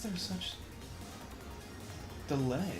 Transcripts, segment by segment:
is there such delay?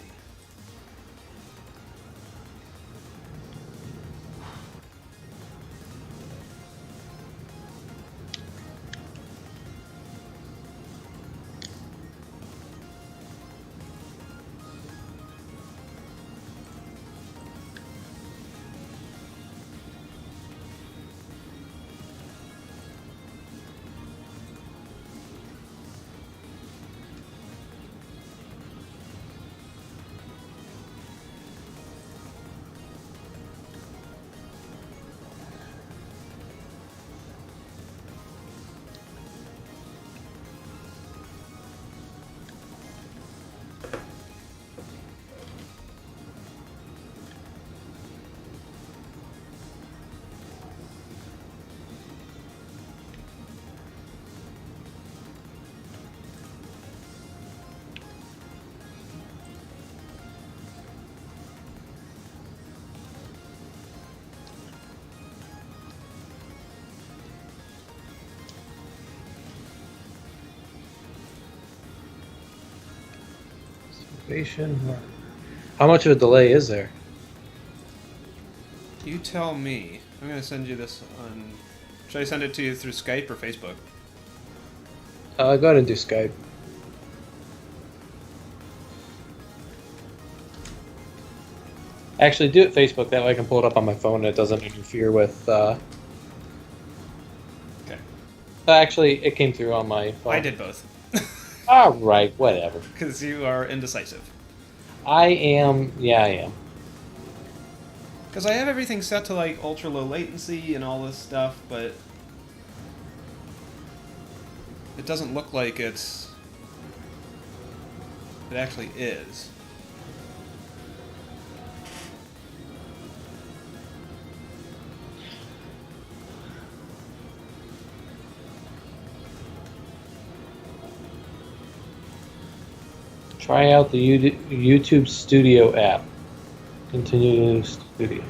How much of a delay is there? You tell me. I'm gonna send you this on. Should I send it to you through Skype or Facebook? Go ahead and do Skype. Actually, do it Facebook. That way I can pull it up on my phone and it doesn't interfere with... Okay. Actually, it came through on my phone. I did both. Alright, whatever. Because you are indecisive. I am... Yeah, I am. Because I have everything set to like ultra low latency and all this stuff, but it doesn't look like it actually is. Try out the YouTube Studio app. Continue to Studio.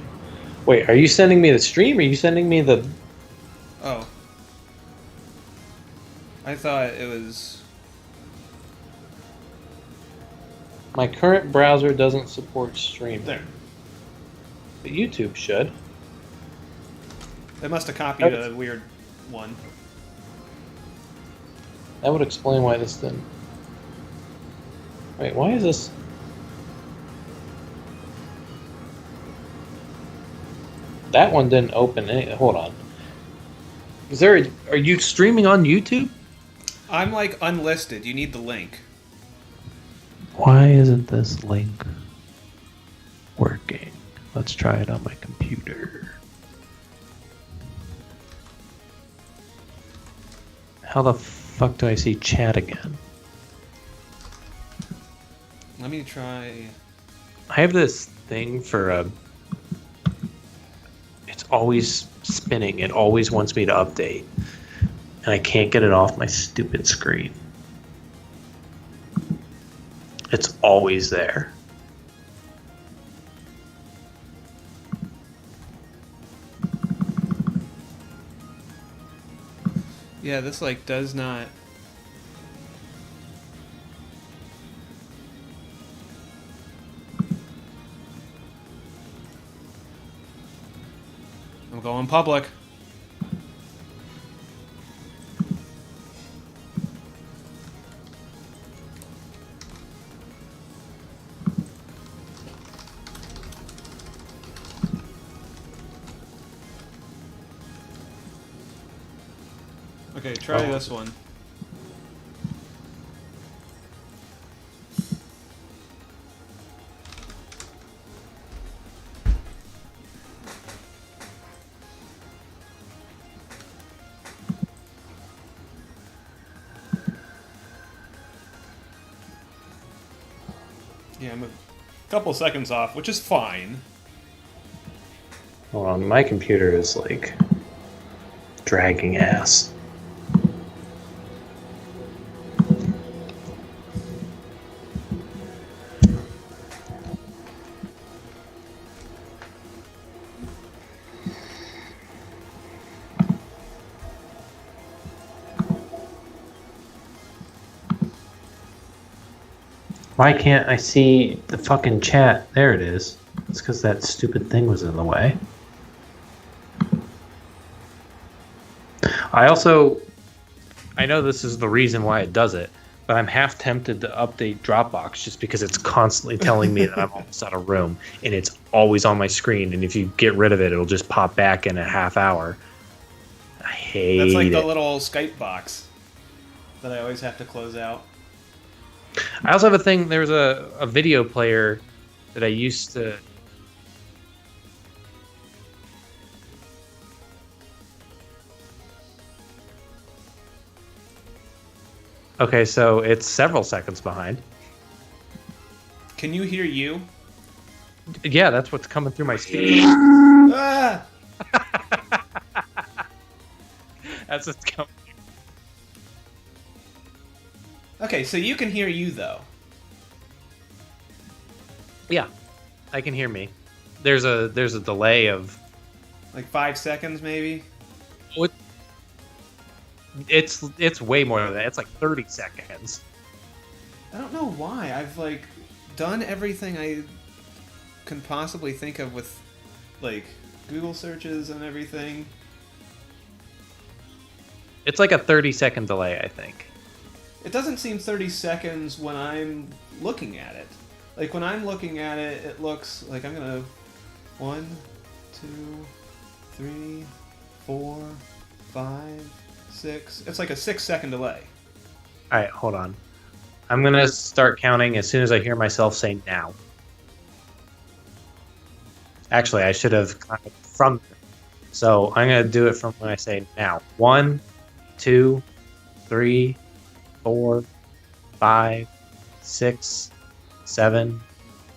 Wait, are you sending me the stream or are you sending me the... Oh. I thought it was... My current browser doesn't support streaming. There. But YouTube should. They must have copied a weird one. That would explain why this didn't... Wait, why is this... That one didn't open any... Hold on. Is there a... Are you streaming on YouTube? I'm like unlisted. You need the link. Why isn't this link working? Let's try it on my computer. How the fuck do I see chat again? Let me try... I have this thing for it's always spinning. It always wants me to update. And I can't get it off my stupid screen. It's always there. Yeah, this like does not... I'm going public. Okay, try this one. Yeah, I'm a couple seconds off, which is fine. Hold on, my computer is like dragging ass. Why can't I see the fucking chat? There it is. It's because that stupid thing was in the way. I know this is the reason why it does it, but I'm half tempted to update Dropbox just because it's constantly telling me that I'm almost out of room, and it's always on my screen, and if you get rid of it, it'll just pop back in a half hour. I hate it. That's like the little Skype box that I always have to close out. I also have a thing, there's a video player that I used to... Okay, so it's several seconds behind. Can you hear you? Yeah, that's what's coming through my speaker. Ah! That's what's coming. Okay, so you can hear you, though. Yeah, I can hear me. There's a delay of... Like 5 seconds, maybe? It's way more than that. It's like 30 seconds. I don't know why. I've, like, done everything I can possibly think of with, like, Google searches and everything. It's like a 30-second delay, I think. It doesn't seem 30 seconds when I'm looking at it. Like, when I'm looking at it, it looks like I'm gonna... 1, 2, 3, 4, 5, 6... It's like a 6-second delay. Alright, hold on. I'm gonna start counting as soon as I hear myself say now. Actually, I should have counted from... So, I'm gonna do it from when I say now. 1, 2, 3, 4, 5, 6, 7,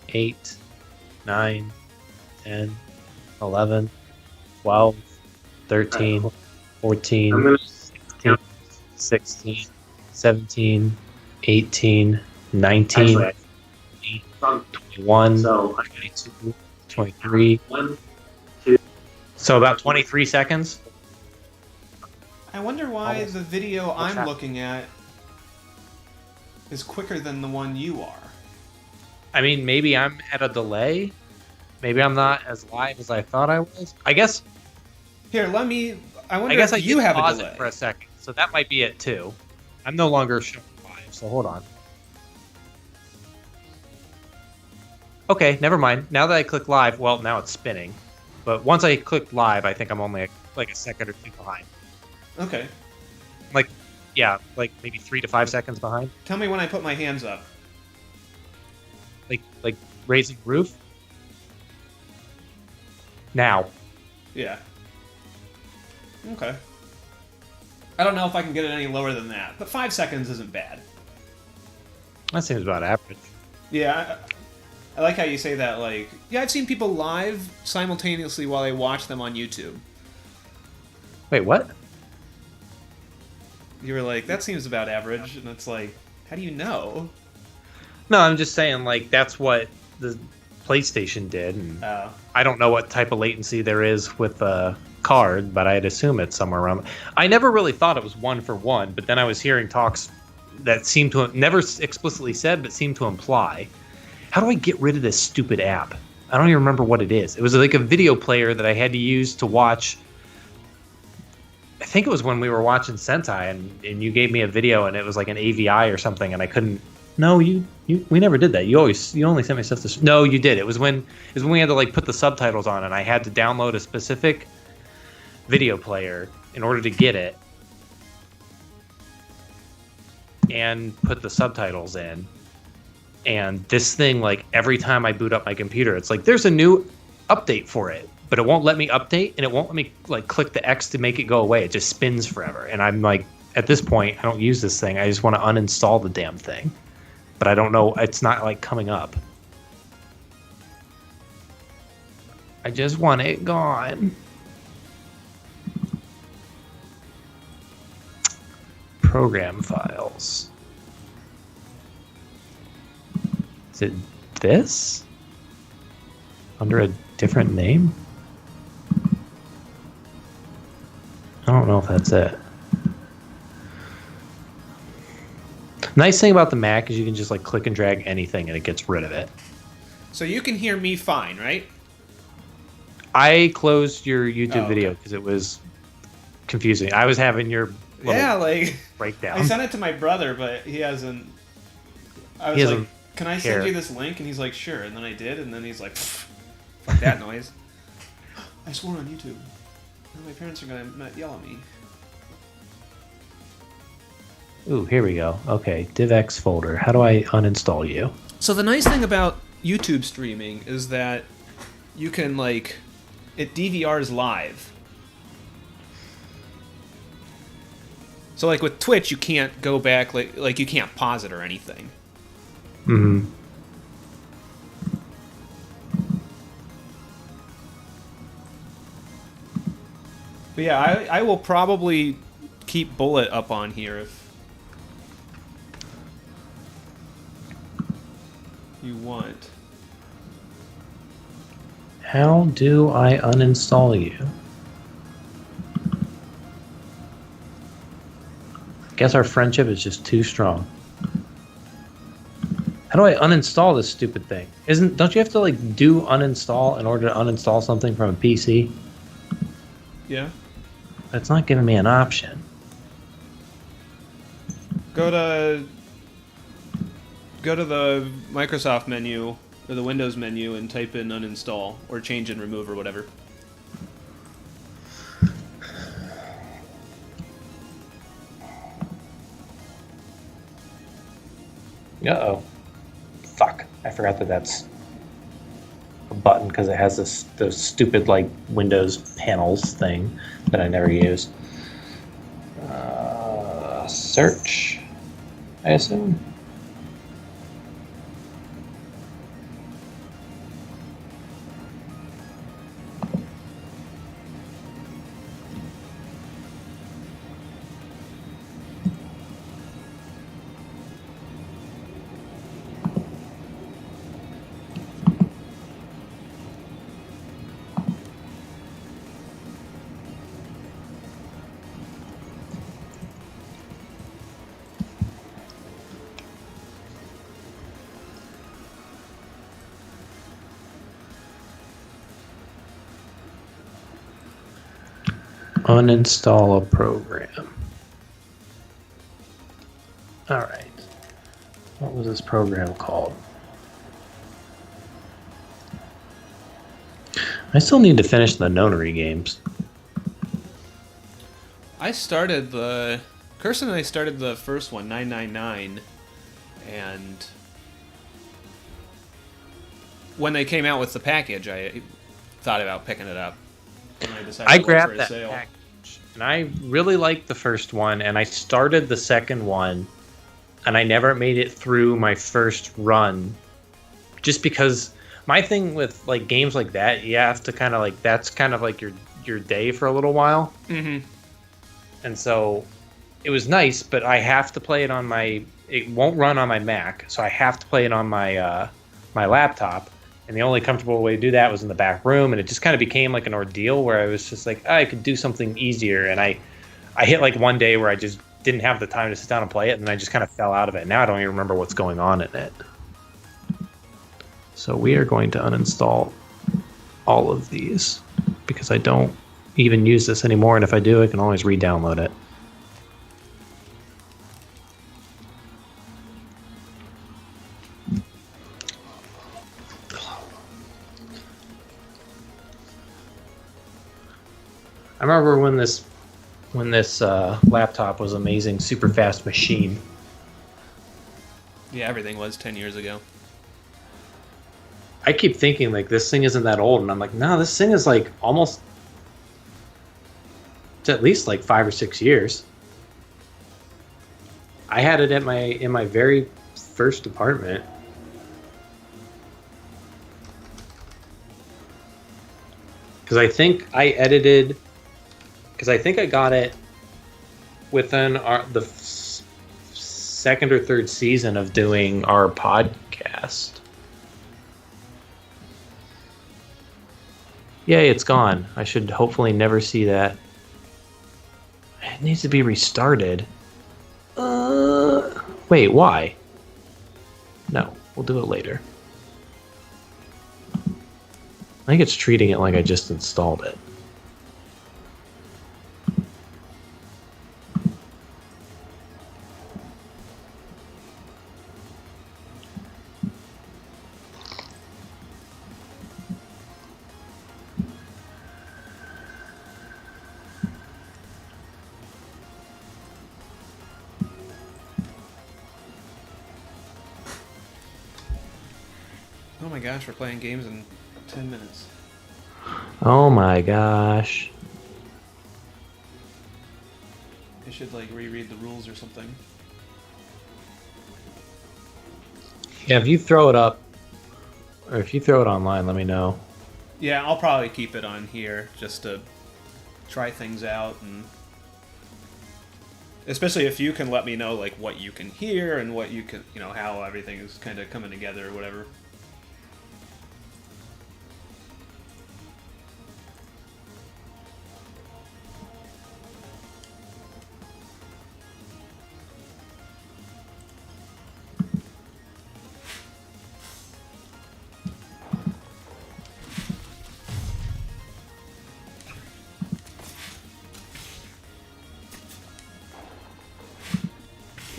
8, 9, 10, 11, 12, 13, 14, 15, 16, 17, 18, 19, 20, 21, 22, 23. So about 23 seconds. I wonder why Almost. the video What's I'm that? looking at is quicker than the one you are. I mean, maybe I'm at a delay. Maybe I'm not as live as I thought I was. I guess Here, let me... I wonder I if you did have a pause delay. it for a second, so that might be it too. I'm no longer showing live, so hold on. Okay, never mind. Now that I click live, well, now it's spinning. But once I click live, I think I'm only like a second or two behind. Okay. Like, yeah, like maybe 3 to 5 seconds behind. Tell me when I put my hands up. Like raising roof. Now. Yeah. Okay. I don't know if I can get it any lower than that, but 5 seconds isn't bad. That seems about average. Yeah, I like how you say that, like... Yeah, I've seen people live simultaneously while they watch them on YouTube. Wait, what? You were like, that seems about average, and it's like, how do you know? No, I'm just saying, like, that's what the PlayStation did, and I don't know what type of latency there is with a card, but I'd assume it's somewhere around. I never really thought it was 1 for 1, but then I was hearing talks that seemed to never explicitly said, but seemed to imply. How do I get rid of this stupid app? I don't even remember what it is. It was like a video player that I had to use to watch. I think it was when we were watching Sentai, and you gave me a video, and it was like an AVI or something, and I couldn't. No, we never did that. You only sent me stuff to. No, you did. It was when we had to like put the subtitles on, and I had to download a specific video player in order to get it, and put the subtitles in. And this thing, like every time I boot up my computer, it's like there's a new update for it, but it won't let me update, and it won't let me like click the X to make it go away. It just spins forever, and I'm like, at this point, I don't use this thing. I just want to uninstall the damn thing. But I don't know. It's not like coming up. I just want it gone. Program files. Is it this? Under a different name? I don't know if that's it. Nice thing about the Mac is you can just like click and drag anything and it gets rid of it. So you can hear me fine, right? I closed your YouTube video because it was confusing. I was having your breakdown. I sent it to my brother, but he hasn't. I was like, "Can I send you this link?" And he's like, "Sure." And then I did, and then he's like, "Fuck that noise." I swore on YouTube. Now my parents are gonna not yell at me. Ooh, here we go. Okay, DivX folder. How do I uninstall you? So the nice thing about YouTube streaming is that you can it DVRs live. So with Twitch, you can't go back like you can't pause it or anything. Mm-hmm. But yeah, I will probably keep Bullet up on here if you want. How do I uninstall you? Guess our friendship is just too strong. How do I uninstall this stupid thing? Don't you have to do uninstall in order to uninstall something from a PC? Yeah. It's not giving me an option. Go to the Microsoft menu or the Windows menu and type in uninstall or change and remove or whatever. Uh-oh. Fuck. I forgot that that's a button because it has those stupid Windows panels thing that I never use. Search, I assume. Uninstall a program. Alright. What was this program called? I still need to finish the Nonary games. Kirsten and I started the first one, 999, and when they came out with the package, I thought about picking it up. I grabbed that package, and I really liked the first one, and I started the second one, and I never made it through my first run, just because my thing with games like that, you have to kind of that's kind of your day for a little while. Mm-hmm. And so it was nice, but I have to play it on it won't run on my Mac, so I have to play it on my my laptop. And the only comfortable way to do that was in the back room, and it just kind of became an ordeal where I was just I could do something easier. And I hit one day where I just didn't have the time to sit down and play it, and then I just kind of fell out of it. Now I don't even remember what's going on in it. So we are going to uninstall all of these because I don't even use this anymore, and if I do, I can always re-download it. I remember when this laptop was amazing, super fast machine. Yeah, everything was 10 years ago. I keep thinking this thing isn't that old, and I'm no, this thing is almost, it's at least 5 or 6 years. I had it in my very first apartment. Because I think I got it within the second or third season of doing our podcast. Yay, it's gone. I should hopefully never see that. It needs to be restarted. Wait, why? No, we'll do it later. I think it's treating it like I just installed it. Oh my gosh, we're playing games in 10 minutes. Oh my gosh. I should like reread the rules or something. Yeah, if you throw it up, or if you throw it online, let me know. Yeah, I'll probably keep it on here just to try things out, and especially if you can let me know like what you can hear and what you can, how everything is kind of coming together or whatever.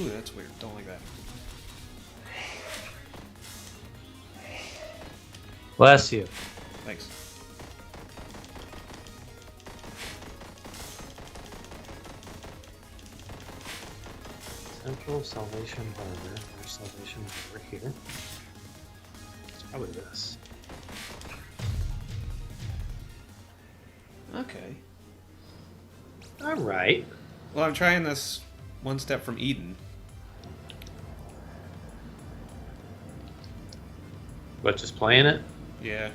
Ooh, that's weird. Don't like that. Bless you. Thanks. Central Salvation Harbor. There's Salvation Harbor here. It's probably this. Okay. Alright. Well, I'm trying this One Step from Eden. What, just playing it? Yeah.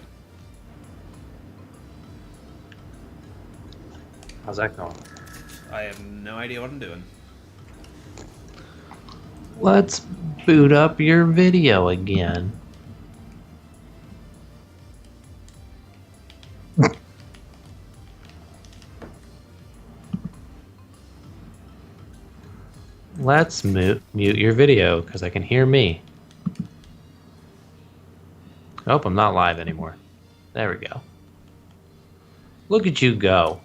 How's that going? I have no idea what I'm doing. Let's boot up your video again. Let's mute your video because I can hear me. Oh, I'm not live anymore. There we go. Look at you go.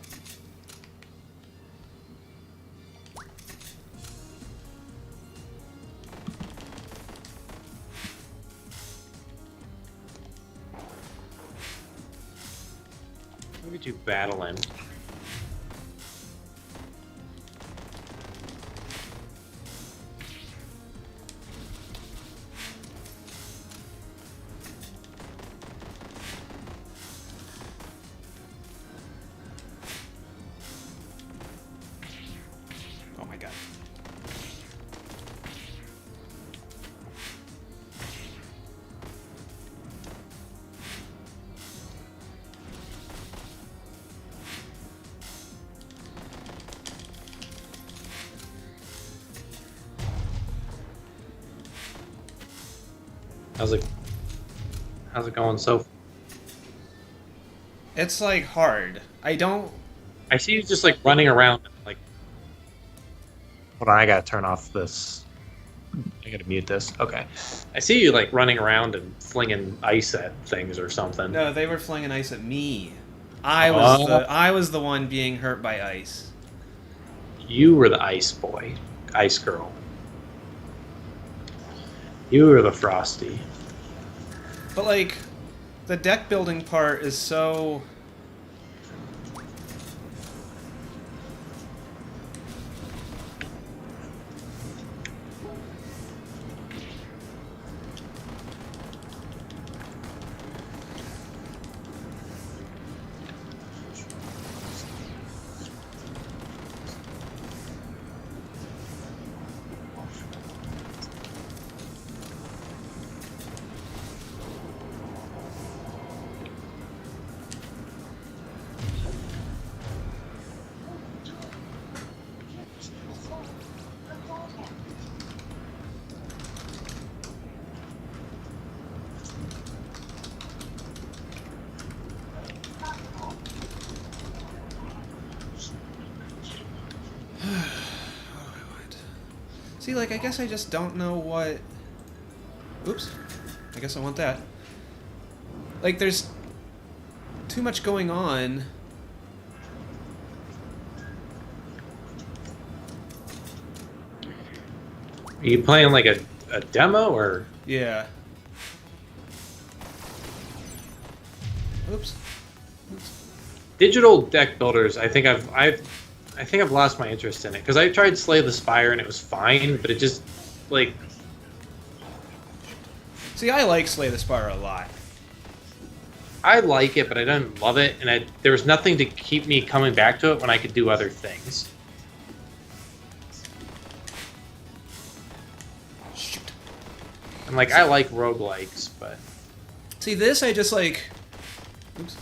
Look at you battling. Oh my god. How's it going so far? It's like hard. I see you just like running around like. Hold on, I gotta turn off this. I gotta mute this. Okay. I see you like running around and flinging ice at things or something. No, they were flinging ice at me. I was the one being hurt by ice. You were the ice boy, ice girl. You were the frosty. But like, the deck building part is so... See, like, I guess I just don't know what... Oops. I guess I want that. Like, there's too much going on. Are you playing like a demo or? Yeah. Oops. Digital deck builders. I think I've lost my interest in it because I tried Slay the Spire and it was fine, but it just like. See, I like Slay the Spire a lot. I like it, but I don't love it, and there was nothing to keep me coming back to it when I could do other things. Shoot. And like, I like roguelikes, but... See, this I just like... Oops.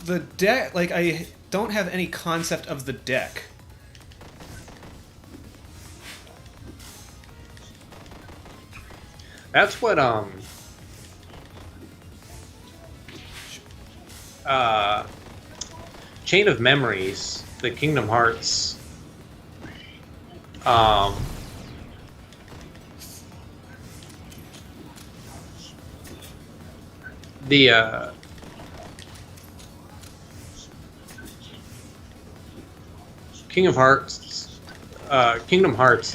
The deck, like, I don't have any concept of the deck. That's what, Chain of Memories, the Kingdom Hearts, the, Kingdom Hearts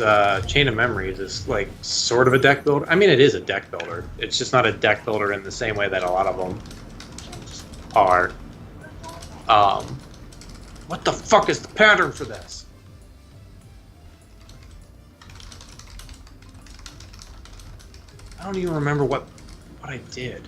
Chain of Memories is like sort of a deck builder. I mean, it is a deck builder. It's just not a deck builder in the same way that a lot of them are. What the fuck is the pattern for this? I don't even remember what I did.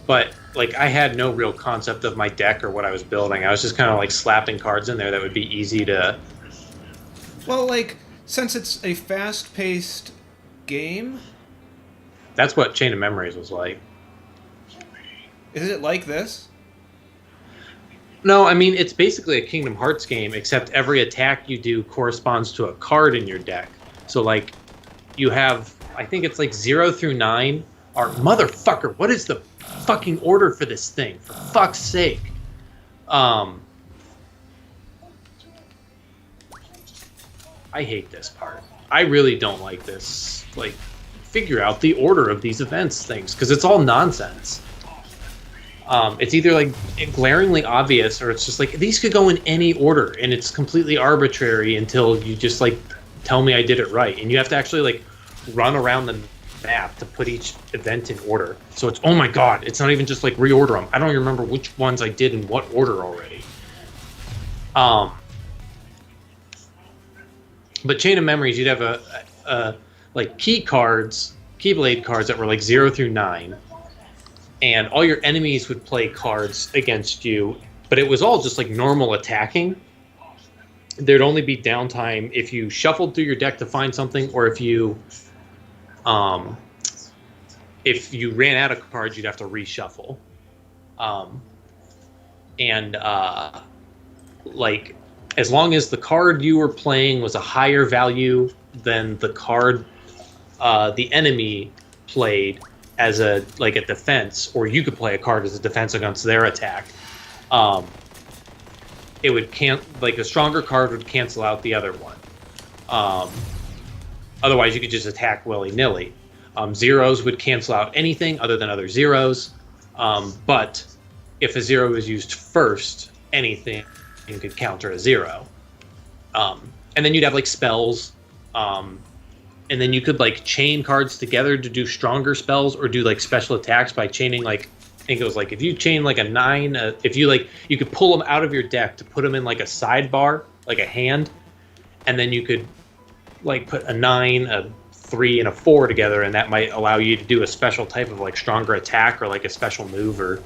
But, like, I had no real concept of my deck or what I was building. I was just kind of, like, slapping cards in there that would be easy to... Well, like, since it's a fast-paced game... That's what Chain of Memories was like. Is it like this? No, I mean, it's basically a Kingdom Hearts game, except every attack you do corresponds to a card in your deck. So, like, you have... I think it's, like, 0 through 9 are... Motherfucker, what is the... fucking order for this thing, for fuck's sake. I hate this part. I really don't like this, like, figure out the order of these events things, because it's all nonsense. It's either, like, glaringly obvious, or it's just like, these could go in any order, and it's completely arbitrary until you just, like, tell me I did it right. And you have to actually, like, run around the map to put each event in order. So it's, oh my god, it's not even just like reorder them. I don't even remember which ones I did in what order already. But Chain of Memories, you'd have a like Keyblade cards that were like 0 through 9, and all your enemies would play cards against you, but it was all just like normal attacking. There'd only be downtime if you shuffled through your deck to find something, or if you ran out of cards, you'd have to reshuffle. Like, as long as the card you were playing was a higher value than the card the enemy played as a defense, or you could play a card as a defense against their attack, it would a stronger card would cancel out the other one. Otherwise, you could just attack willy-nilly. Zeros would cancel out anything other than other zeros. But if a zero was used first, anything could counter a zero. And then you'd have, like, spells. And then you could, like, chain cards together to do stronger spells, or do, like, special attacks by chaining, like, I think it was, like, if you chain, like, a 9, if you, like, you could pull them out of your deck to put them in, like, a sidebar, like a hand, and then you could, like, put a 9, a 3, and a 4 together, and that might allow you to do a special type of, like, stronger attack, or, like, a special move, or,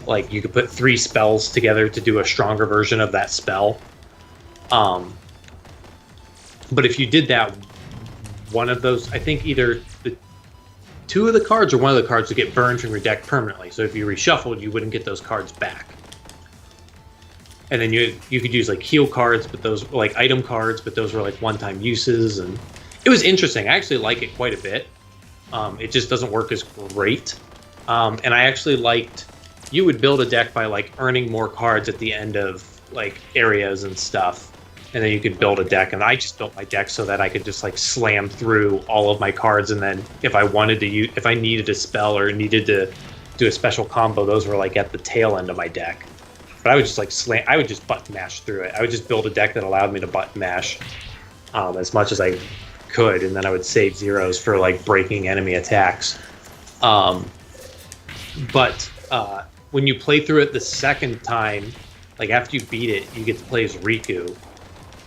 like, you could put 3 spells together to do a stronger version of that spell. But if you did that, one of those, I think either the 2 of the cards or one of the cards would get burned from your deck permanently. So if you reshuffled, you wouldn't get those cards back. And then you could use, like, heal cards, but those were, like, item cards, but those were, like, one-time uses. And It was interesting. I actually like it quite a bit. It just doesn't work as great. And I actually liked you would build a deck by like earning more cards at the end of like areas and stuff, and then you could build a deck. And I just built my deck so that I could just like slam through all of my cards, and then if I wanted to use, if I needed a spell or needed to do a special combo, those were like at the tail end of my deck. But I would just like slam. I would just button mash through it. I would just build a deck that allowed me to button mash as much as I could, and then I would save zeros for like breaking enemy attacks. But when you play through it the second time, like after you beat it, you get to play as Riku,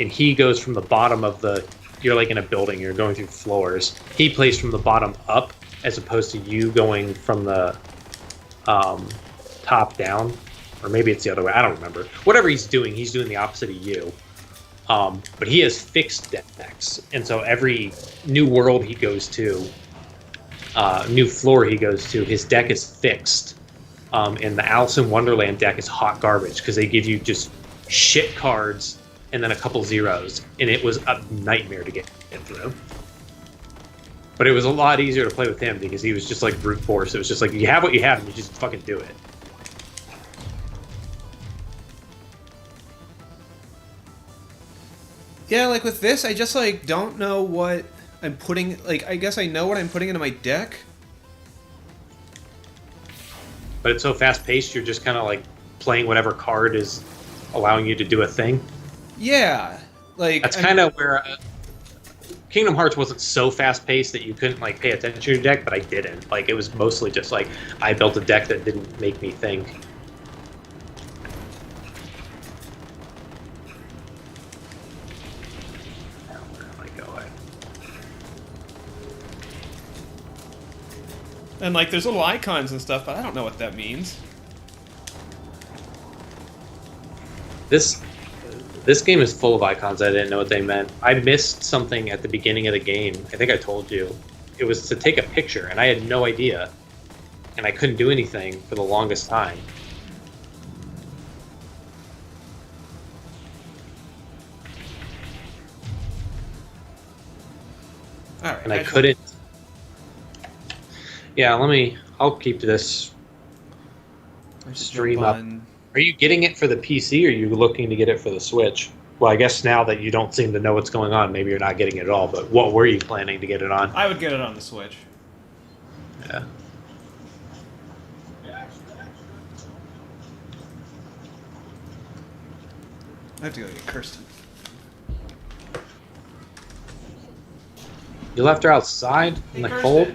and he goes from the bottom of the. You're like in a building. You're going through floors. He plays from the bottom up, as opposed to you going from the top down, or maybe it's the other way. I don't remember. Whatever he's doing the opposite of you. But he has fixed decks, and so every new world he goes to, new floor he goes to, his deck is fixed. And the Alice in Wonderland deck is hot garbage because they give you just shit cards and then a couple zeros, and it was a nightmare to get through. But it was a lot easier to play with him because he was just like brute force. It was just like you have what you have and you just fucking do it. Yeah, like with this, I just like don't know what I'm putting. Like, I guess I know what I'm putting into my deck. But it's so fast paced, you're just kind of like playing whatever card is allowing you to do a thing. Yeah, like that's kind of where Kingdom Hearts wasn't so fast paced that you couldn't like pay attention to your deck, but I didn't. Like it was mostly just like I built a deck that didn't make me think. And like there's little icons and stuff, but I don't know what that means. This game is full of icons. I didn't know what they meant. I missed something at the beginning of the game. I think I told you. It was to take a picture, and I had no idea. And I couldn't do anything for the longest time. All right. And I couldn't. Yeah, I'll keep this stream up. Are you getting it for the PC, or are you looking to get it for the Switch? Well, I guess now that you don't seem to know what's going on, maybe you're not getting it at all, but what were you planning to get it on? I would get it on the Switch. Yeah. I have to go get Kirsten. You left her outside in the cold?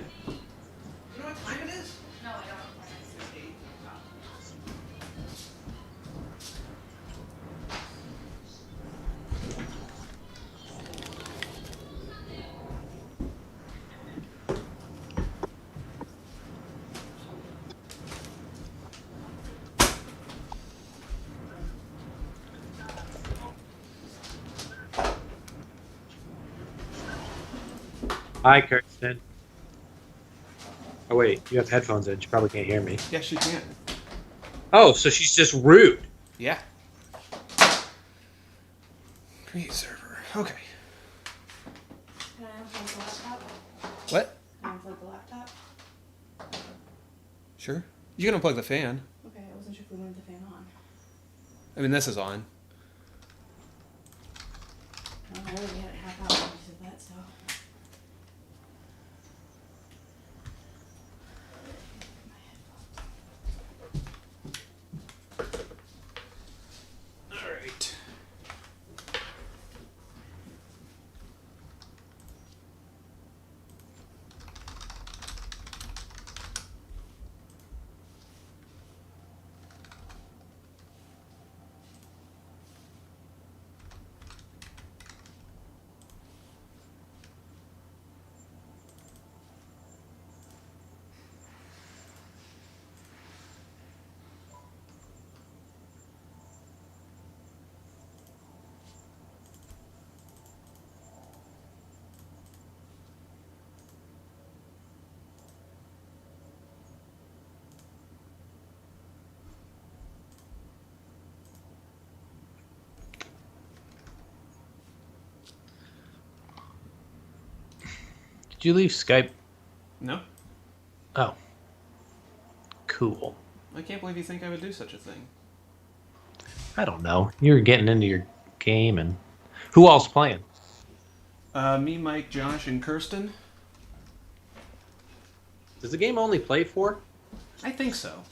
Hi, Kirsten. Oh, wait, you have headphones in. She probably can't hear me. Yeah, she can't. Oh, so she's just rude. Yeah. Create server. Okay. Can I unplug the laptop? What? Can I unplug the laptop? Sure. You can unplug the fan. Okay, I wasn't sure if we wanted the fan on. I mean, this is on. I don't know, we had it half hour when you said that, so. Alright. Did you leave Skype? No. Oh. Cool. I can't believe you think I would do such a thing. I don't know. You're getting into your game, and who else playing? Me, Mike, Josh, and Kirsten. Does the game only play 4? I think so.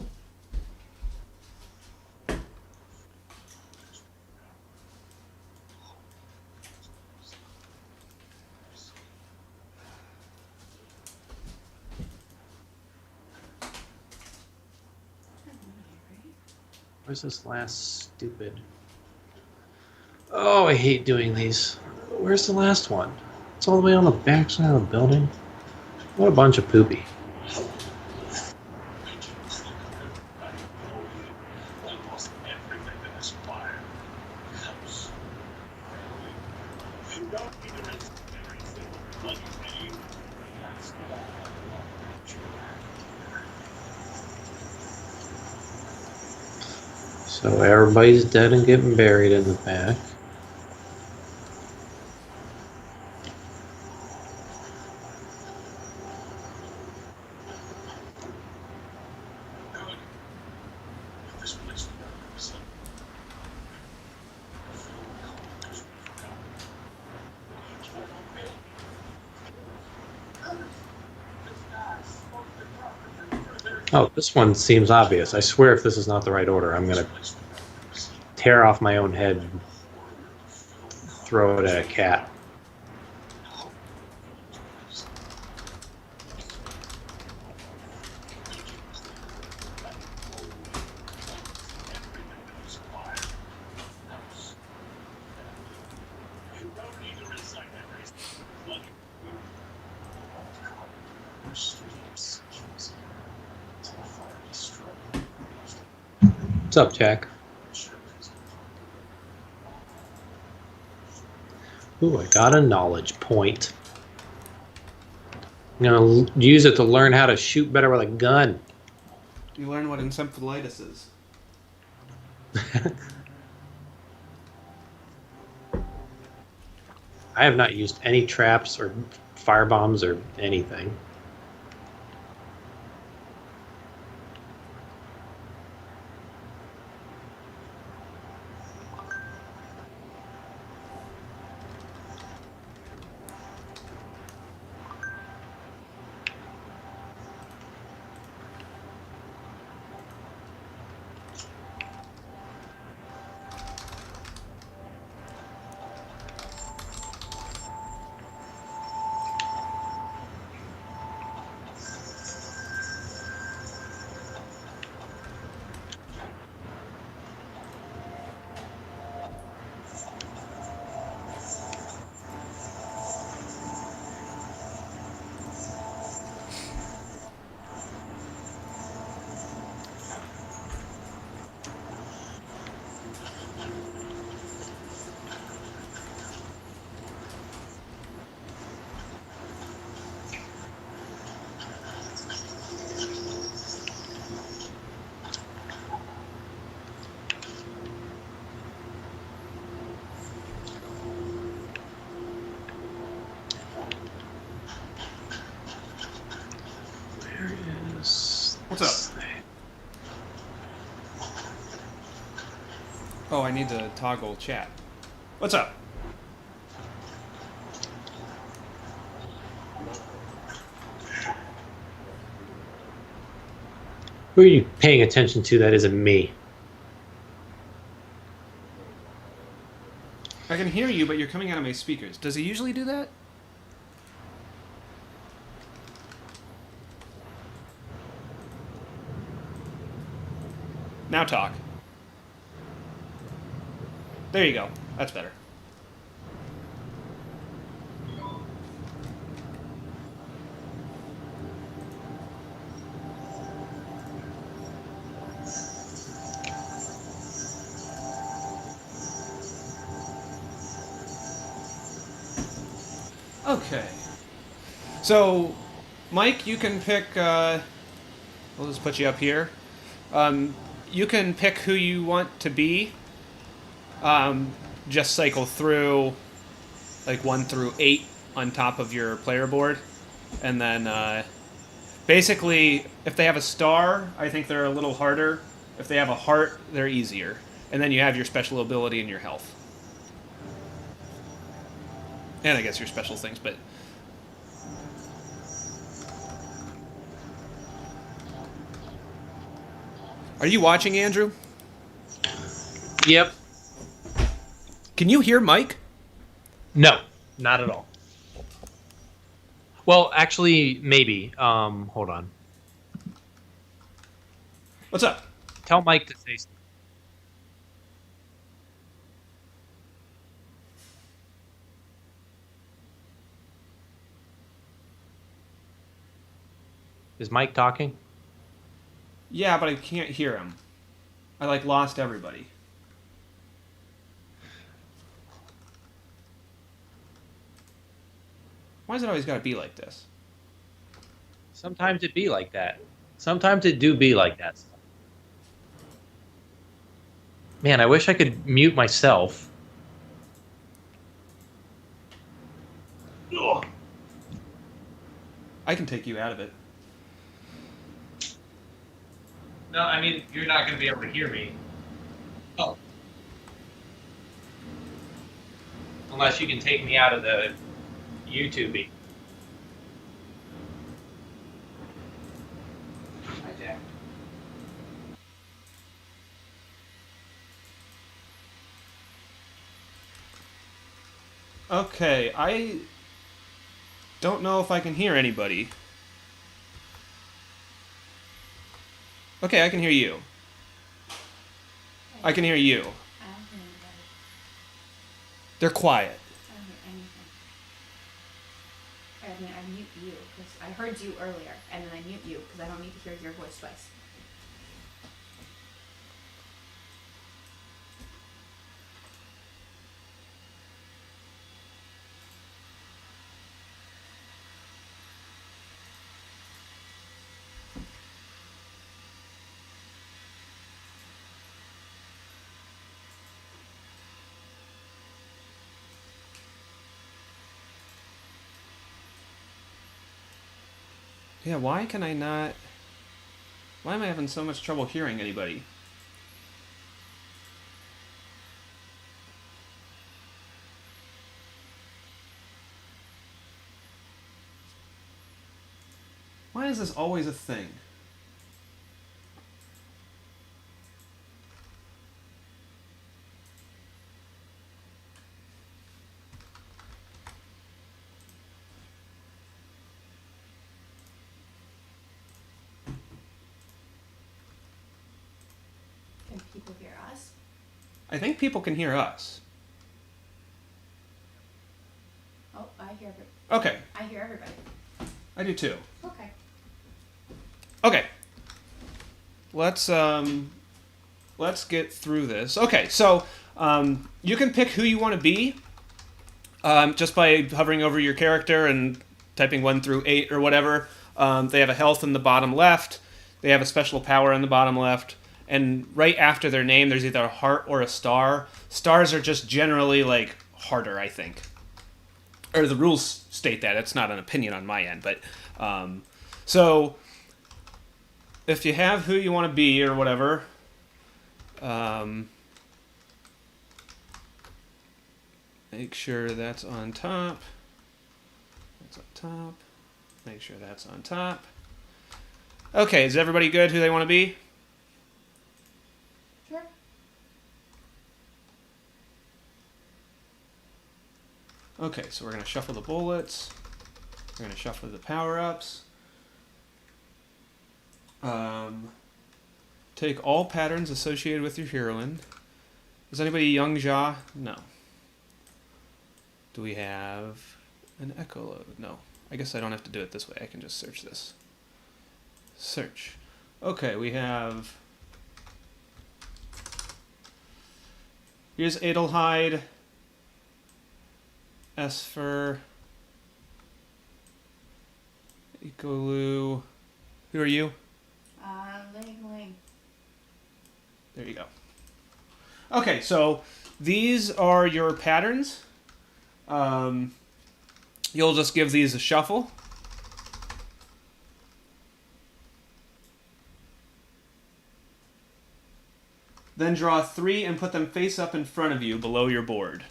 Where's this last stupid... Oh, I hate doing these. Where's the last one? It's all the way on the back side of the building. What a bunch of poopy. So everybody's dead and getting buried in the back. Oh, this one seems obvious. I swear if this is not the right order, I'm going to tear off my own head and throw it at a cat. What's up, Jack? Ooh, I got a knowledge point. I'm gonna use it to learn how to shoot better with a gun. You learn what encephalitis is. I have not used any traps or fire bombs or anything. What's up? Oh, I need to toggle chat. What's up? Who are you paying attention to that isn't me? I can hear you, but you're coming out of my speakers. Does he usually do that? Now talk. There you go. That's better. Okay. So, Mike, you can pick, we'll just put you up here. You can pick who you want to be. Just cycle through, like, 1 through 8 on top of your player board. And then, basically, if they have a star, I think they're a little harder. If they have a heart, they're easier. And then you have your special ability and your health. And I guess your special things, but... Are you watching, Andrew? Yep. Can you hear Mike? No, not at all. Well, actually, maybe. Hold on. What's up? Tell Mike to say something. Is Mike talking? Yeah, but I can't hear him. I, lost everybody. Why is it always gotta be like this? Sometimes it be like that. Sometimes it do be like that. Man, I wish I could mute myself. Ugh. I can take you out of it. No, I mean, you're not going to be able to hear me. Oh. Unless you can take me out of the YouTube. Hi, Jack. Okay, I don't know if I can hear anybody. Okay, I can hear you. I can hear you. I don't hear anybody. They're quiet. I don't hear anything. I mean, I mute you because I heard you earlier, and then I mute you because I don't need to hear your voice twice. Yeah, why can I not... Why am I having so much trouble hearing anybody? Why is this always a thing? Can people hear us? I think people can hear us. Oh, I hear everybody. Okay, I hear everybody. I do too. Okay. Okay. Let's get through this. Okay, so you can pick who you want to be just by hovering over your character and typing 1 through 8 or whatever. They have a health in the bottom left. They have a special power in the bottom left. And right after their name, there's either a heart or a star. Stars are just generally harder, I think. Or the rules state that. It's not an opinion on my end, but so if you have who you want to be or whatever, make sure that's on top. That's on top. Make sure that's on top. Okay, is everybody good who they want to be? Sure. Okay, so we're going to shuffle the bullets. We're going to shuffle the power-ups. Take all patterns associated with your heroine. Is anybody Young Ja? No. Do we have an echolode? No. I guess I don't have to do it this way. I can just search this. Search. Okay, we have... Here's Adelheid. Esper. Ikolu. Who are you? Ling Ling. There you go. Okay, so these are your patterns. You'll just give these a shuffle. Then draw 3 and put them face up in front of you below your board.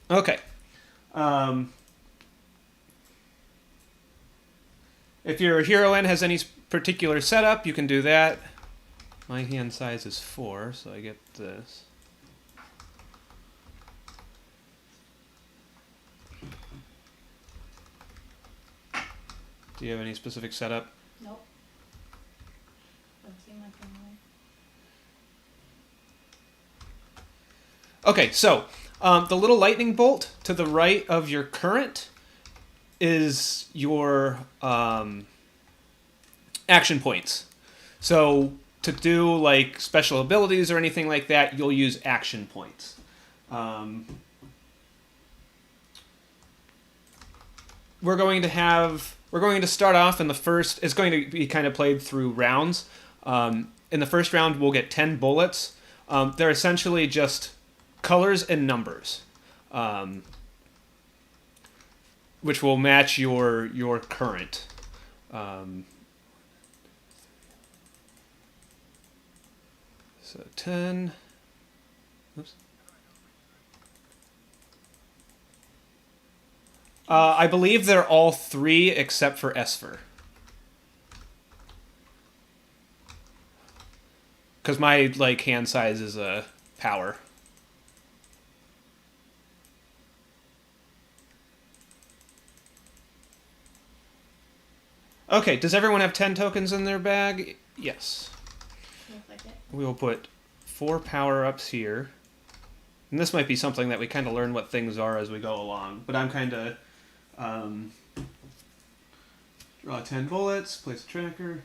Okay. If your hero N has any particular setup, you can do that. My hand size is 4, so I get this. Do you have any specific setup? Nope. Doesn't seem like I'm right. Okay, so the little lightning bolt to the right of your current is your action points. So to do like special abilities or anything like that, you'll use action points. We're going to start off in the first. It's going to be kind of played through rounds. In the first round, we'll get 10 bullets. They're essentially just colors and numbers, which will match your current. So 10. Oops. I believe they're all 3 except for Esper. Because my hand size is a power. Okay, does everyone have 10 tokens in their bag? Yes. Looks like it. We will put 4 power-ups here. And this might be something that we kind of learn what things are as we go along. But I'm kind of... draw 10 bullets, place a tracker.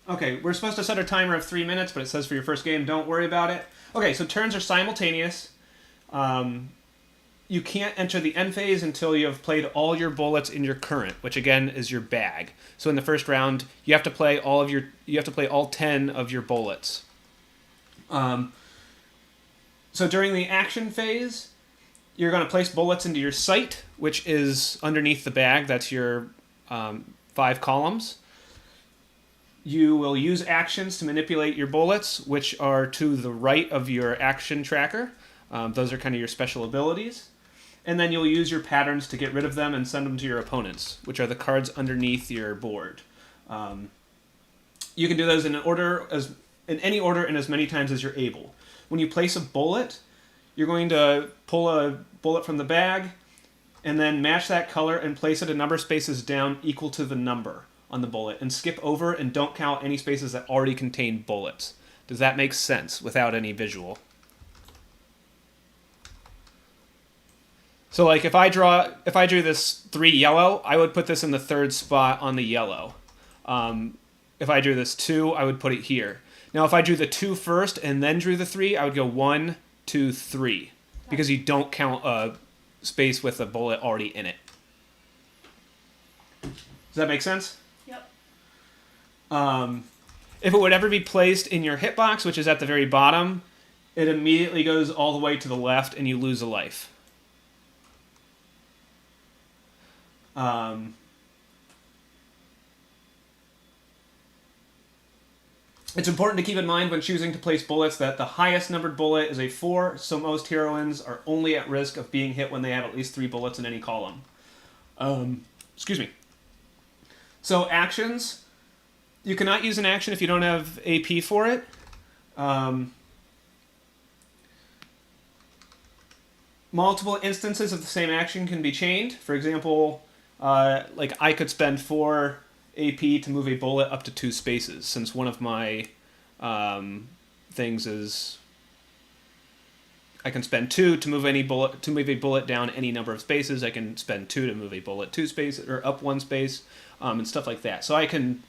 Okay, we're supposed to set a timer of 3 minutes, but it says for your first game, don't worry about it. Okay, so turns are simultaneous. You can't enter the end phase until you have played all your bullets in your current, which again is your bag. So in the first round, you have to play all 10 of your bullets. So during the action phase, you're going to place bullets into your sight, which is underneath the bag. That's your 5 columns. You will use actions to manipulate your bullets, which are to the right of your action tracker. Those are kind of your special abilities. And then you'll use your patterns to get rid of them and send them to your opponents, which are the cards underneath your board. You can do those in any order and as many times as you're able. When you place a bullet, you're going to pull a bullet from the bag and then match that color and place it a number of spaces down equal to the number on the bullet, and skip over and don't count any spaces that already contain bullets. Does that make sense without any visual? So if I drew this 3 yellow, I would put this in the 3rd spot on the yellow. If I drew this 2, I would put it here. Now if I drew the 2 first and then drew the 3, I would go 1, 2, 3. Because you don't count a space with a bullet already in it. Does that make sense? Yep. If it would ever be placed in your hitbox, which is at the very bottom, it immediately goes all the way to the left and you lose a life. It's important to keep in mind when choosing to place bullets that the highest numbered bullet is a 4, so most heroines are only at risk of being hit when they have at least 3 bullets in any column. Excuse me. So actions, you cannot use an action if you don't have AP for it. Multiple instances of the same action can be chained. For example, I could spend 4 AP to move a bullet up to 2 spaces, since one of my things is I can spend 2 to move a bullet down any number of spaces. I can spend 2 to move a bullet 2 spaces or up 1 space, and stuff like that. So I can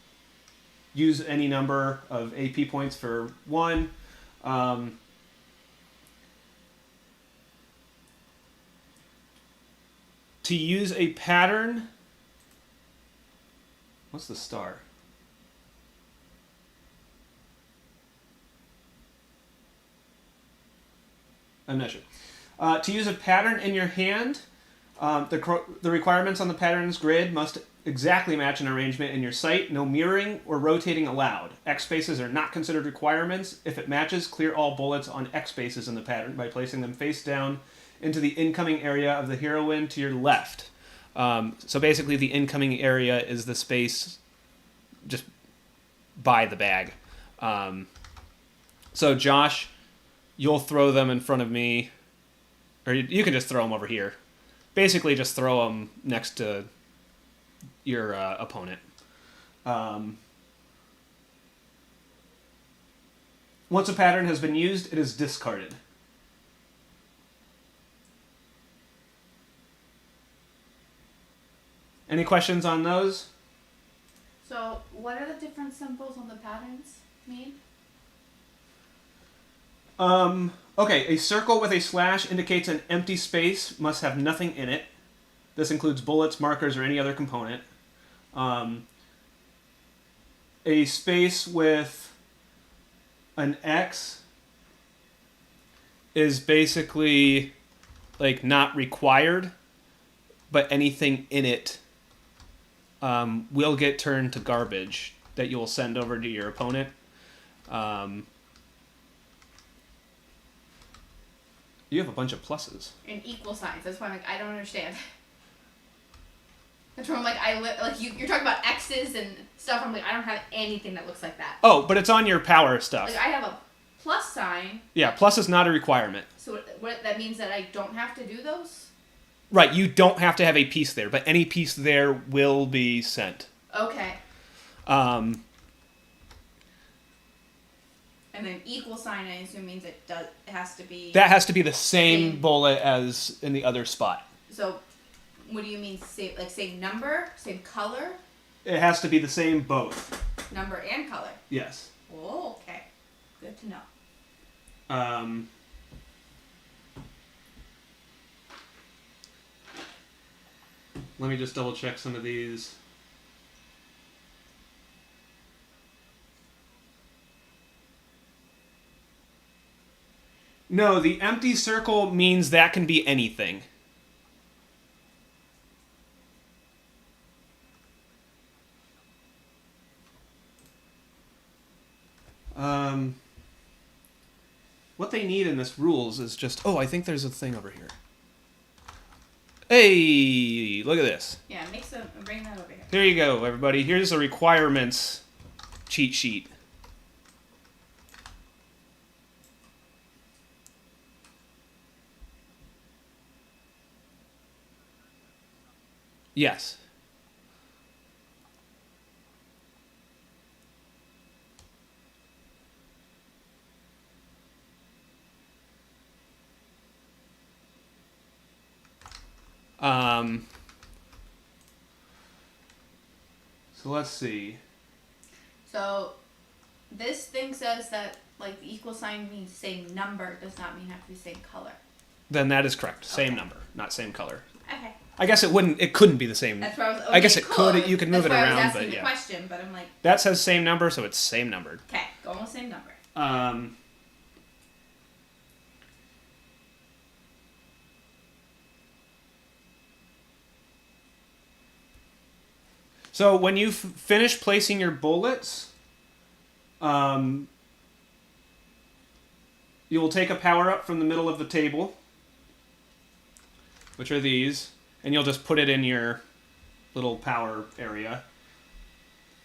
use any number of AP points for 1. To use a pattern. What's the star? I'm not sure. To use a pattern in your hand, The requirements on the pattern's grid must exactly match an arrangement in your sight. No mirroring or rotating allowed. X spaces are not considered requirements. If it matches, clear all bullets on X spaces in the pattern by placing them face down into the incoming area of the heroine to your left. So basically, the incoming area is the space just by the bag. So Josh, you'll throw them in front of me, or you can just throw them over here. Basically, just throw them next to your opponent. Once a pattern has been used, it is discarded. Any questions on those? So, what are the different symbols on the patterns mean? Okay, a circle with a slash indicates an empty space must have nothing in it. This includes bullets, markers, or any other component. A space with an X is basically like not required, but anything in it will get turned to garbage that you'll send over to your opponent. You have a bunch of pluses. And equal signs. That's why I'm like, I don't understand. That's why I'm like, you're talking about X's and stuff. I'm like, I don't have anything that looks like that. Oh, but it's on your power stuff. Like, I have a plus sign. Yeah, plus is not a requirement. So what that means that I don't have to do those? Right, you don't have to have a piece there, but any piece there will be sent. Okay. Um, And then equal sign, I assume, means it has to be... That has to be the same bullet as in the other spot. So, what do you mean, same number, same color? It has to be the same both. Number and color? Yes. Oh, okay. Good to know. Let me just double check some of these. No, the empty circle means that can be anything. What they need in this rules is just... Oh, I think there's a thing over here. Hey, look at this. Yeah, bring that over here. There you go, everybody. Here's a requirements cheat sheet. Yes. So let's see. So, this thing says that, like, the equal sign means same number, does not mean have to be same color. Then that is correct. Same Okay. number, not same color. Okay. I guess it couldn't be the same. That's where I was... Okay, I guess it could. You could move it That's why around, I was asking but the yeah. question, but I'm like... That says same number, so it's same numbered. Okay, going with same number. So when you finish placing your bullets, you will take a power-up from the middle of the table, which are these, and you'll just put it in your little power area.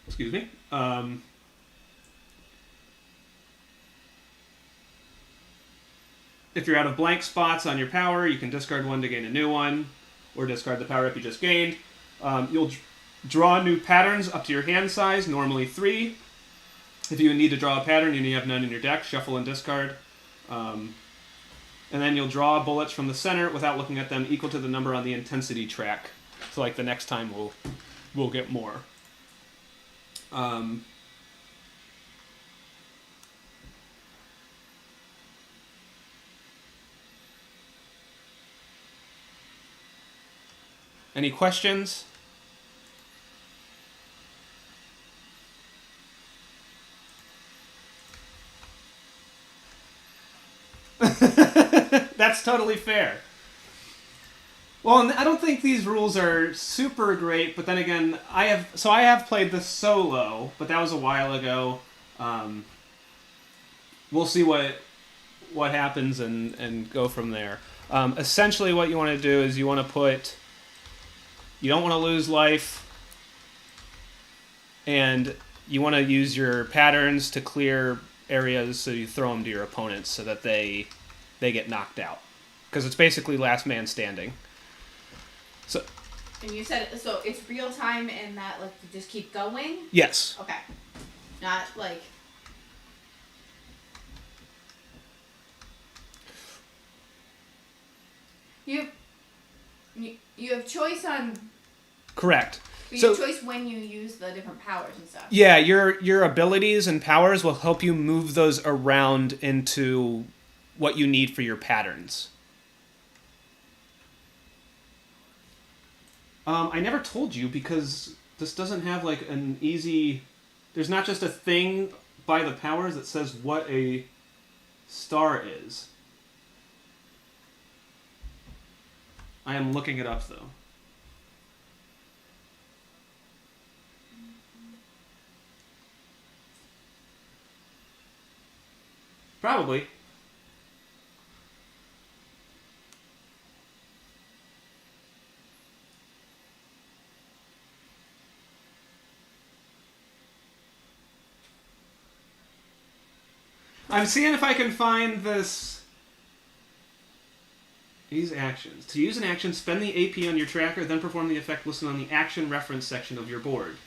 Excuse me. If you're out of blank spots on your power, you can discard one to gain a new one, or discard the power-up you just gained. You'll draw new patterns up to your hand size, normally 3. If you need to draw a pattern and you have none in your deck, shuffle and discard. And then you'll draw bullets from the center without looking at them, equal to the number on the intensity track. So like the next time we'll get more. Any questions? That's totally fair. Well, and I don't think these rules are super great, but then again, I have played this solo, but that was a while ago. We'll see what happens and go from there. Essentially, what you want to do is you want to put. You don't want to lose life, and you want to use your patterns to clear areas, so you throw them to your opponents so that they get knocked out, because it's basically last man standing. So. And you said so it's real time in that like you just keep going? Yes. Okay. Not like. You have choice on. Correct. You have choice when you use the different powers and stuff. Yeah, your abilities and powers will help you move those around into what you need for your patterns. I never told you because this doesn't have like an easy... There's not just a thing by the powers that says what a star is. I am looking it up though. Probably. I'm seeing if I can find this. These actions. To use an action, spend the AP on your tracker, then perform the effect listed on the action reference section of your board.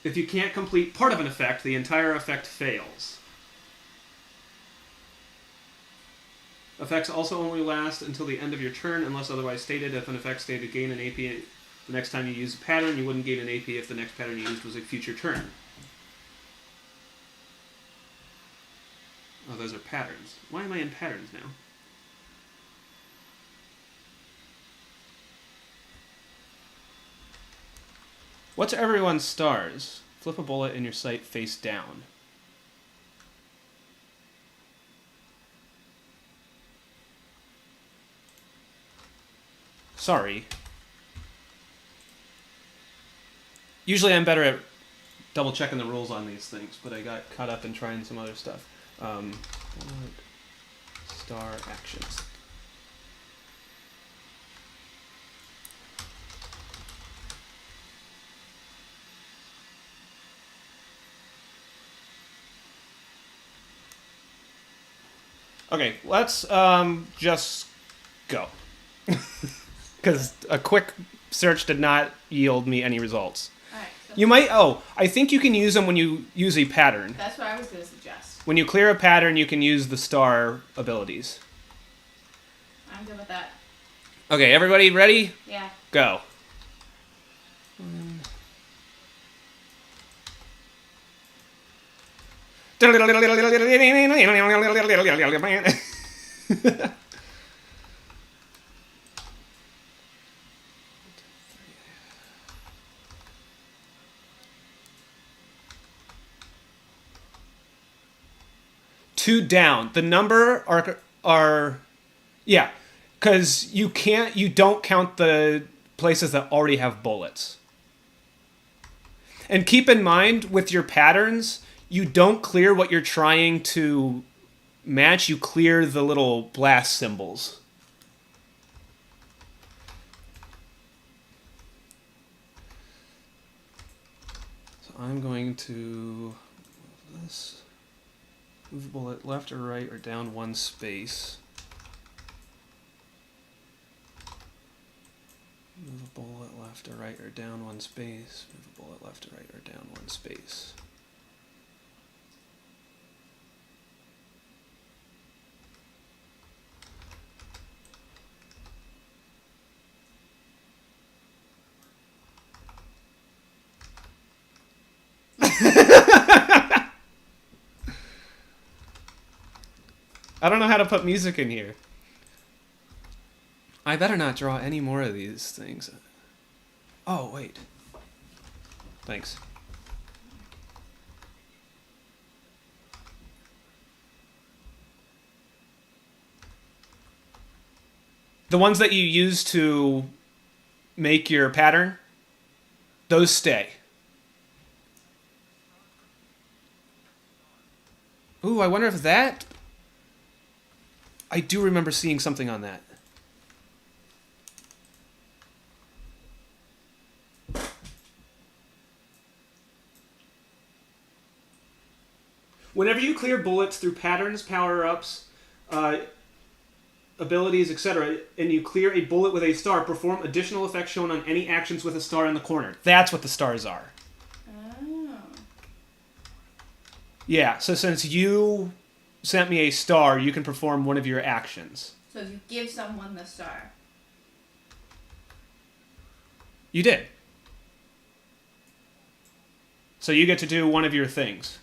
If you can't complete part of an effect, the entire effect fails. Effects also only last until the end of your turn, unless otherwise stated. If an effect stated gain an AP the next time you use a pattern, you wouldn't gain an AP if the next pattern you used was a future turn. Oh, those are patterns. Why am I in patterns now? What's everyone's stars? Flip a bullet in your sight face down. Sorry. Usually I'm better at double checking the rules on these things, but I got caught up in trying some other stuff. Star actions. Okay, let's just go. Because a quick search did not yield me any results. Alright, so You might... Oh, I think you can use them when you use a pattern. that's what I was going to suggest. When you clear a pattern, you can use the star abilities. I'm good with that. Okay, everybody ready? Yeah. Go. Two down. The number are yeah, because you don't count the places that already have bullets. And keep in mind with your patterns, you don't clear what you're trying to match. You clear the little blast symbols. So I'm going to move this. Move the bullet left or right or down one space. Move a bullet left or right or down one space. Move a bullet left or right or down one space. I don't know how to put music in here. I better not draw any more of these things. Oh, wait. Thanks. The ones that you use to make your pattern, those stay. Ooh, I wonder if that... I do remember seeing something on that. Whenever you clear bullets through patterns, power-ups, abilities, etc., and you clear a bullet with a star, perform additional effects shown on any actions with a star in the corner. That's what the stars are. Oh. Yeah, so since you sent me a star, you can perform one of your actions. So if you give someone the star. You did. So you get to do one of your things.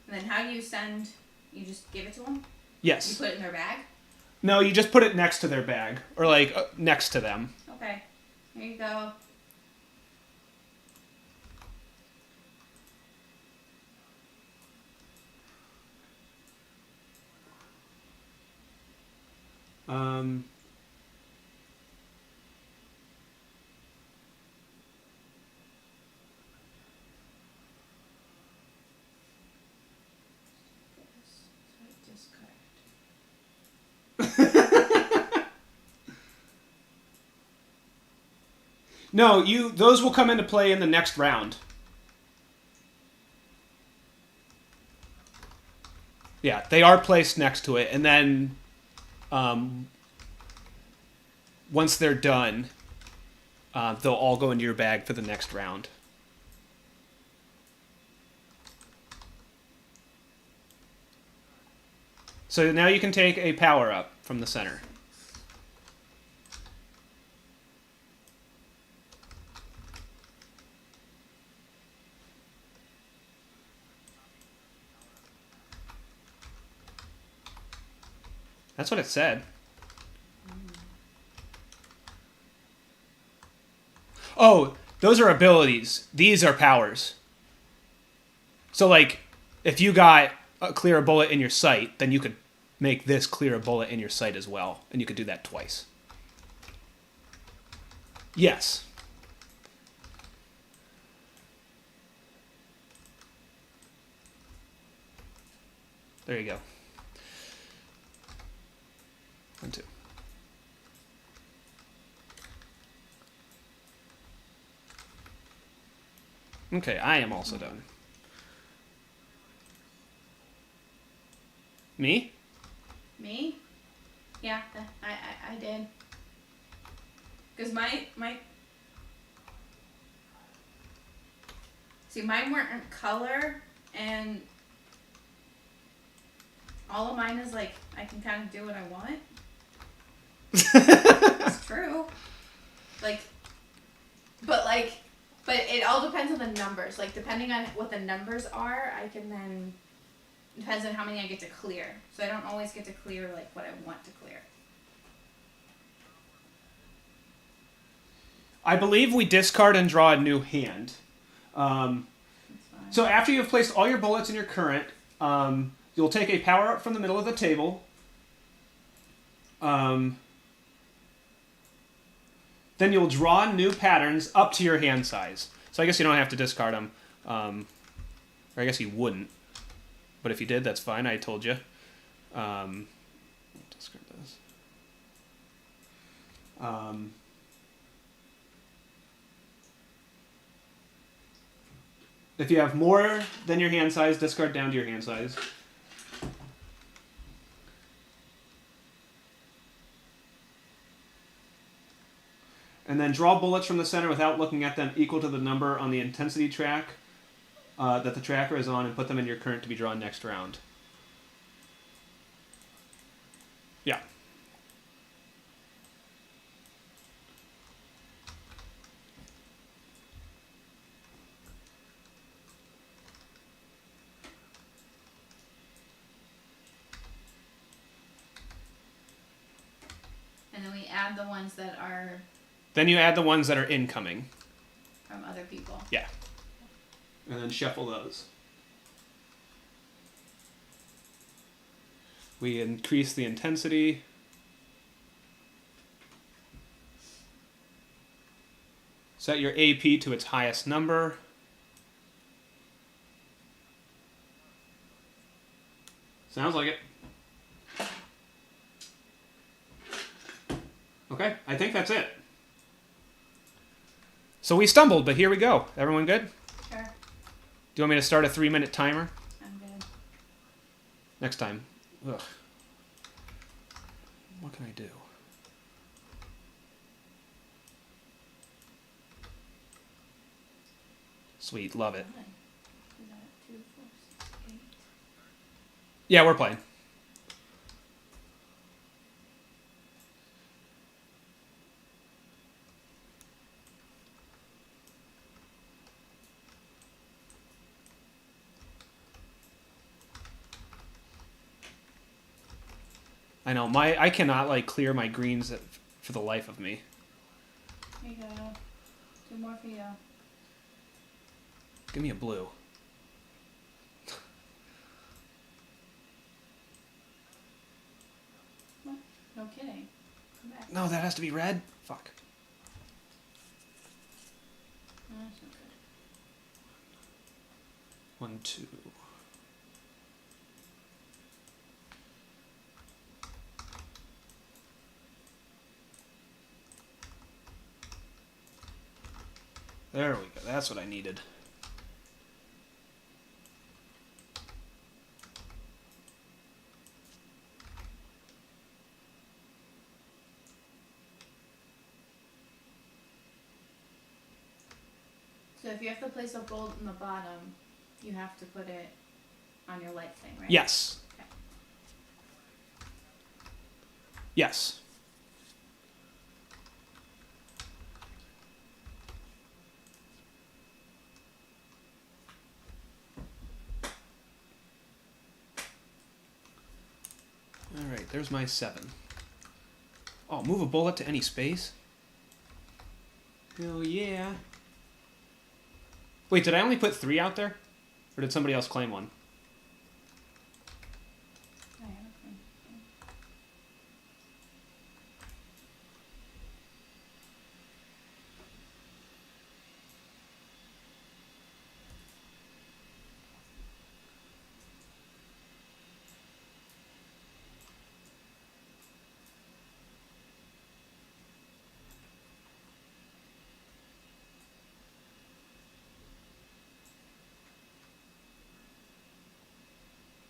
And then how do you send... You just give it to them? Yes. You put it in their bag? No, you just put it next to their bag. Or, like, next to them. Okay. Here you go. No, those will come into play in the next round. Yeah, they are placed next to it, and then once they're done, they'll all go into your bag for the next round. So now you can take a power-up from the center. That's what it said. Oh, those are abilities. These are powers. So, like, if you got a clear a bullet in your sight, then you could make this clear a bullet in your sight as well. And you could do that twice. Yes. There you go. 1, 2. Okay, I am also done. Me? Me? Yeah, I did. Because my... See, mine weren't in color, and all of mine is like, I can kind of do what I want. It's true. But it all depends on the numbers. Like, depending on what the numbers are, I can then... Depends on how many I get to clear. So I don't always get to clear, like, what I want to clear. I believe we discard and draw a new hand. So after you have placed all your bullets in your current, you'll take a power-up from the middle of the table. Then you'll draw new patterns up to your hand size. So I guess you don't have to discard them. Or I guess you wouldn't. But if you did, that's fine. I told you. Discard this. If you have more than your hand size, discard down to your hand size. And then draw bullets from the center without looking at them equal to the number on the intensity track that the tracker is on, and put them in your current to be drawn next round. Yeah. And then we add the ones that are... Then you add the ones that are incoming. From other people. Yeah. And then shuffle those. We increase the intensity. Set your AP to its highest number. Sounds like it. Okay, I think that's it. So we stumbled, but here we go. Everyone good? Sure. Do you want me to start a 3-minute timer? I'm good. Next time. Ugh. What can I do? Sweet, love it. Is that 2, 4, 6, 8? Yeah, we're playing. I know, I cannot like clear my greens for the life of me. Here you go. 2 more for you. Give me a blue. What? No kidding. Come back. No, that has to be red? Fuck. No, that's not good. 1, 2. There we go. That's what I needed. So if you have to place a bolt in the bottom, you have to put it on your light thing, right? Yes. Okay. Yes. Alright, there's my 7. Oh, move a bullet to any space? Hell yeah. Wait, did I only put 3 out there? Or did somebody else claim one? I have a thing.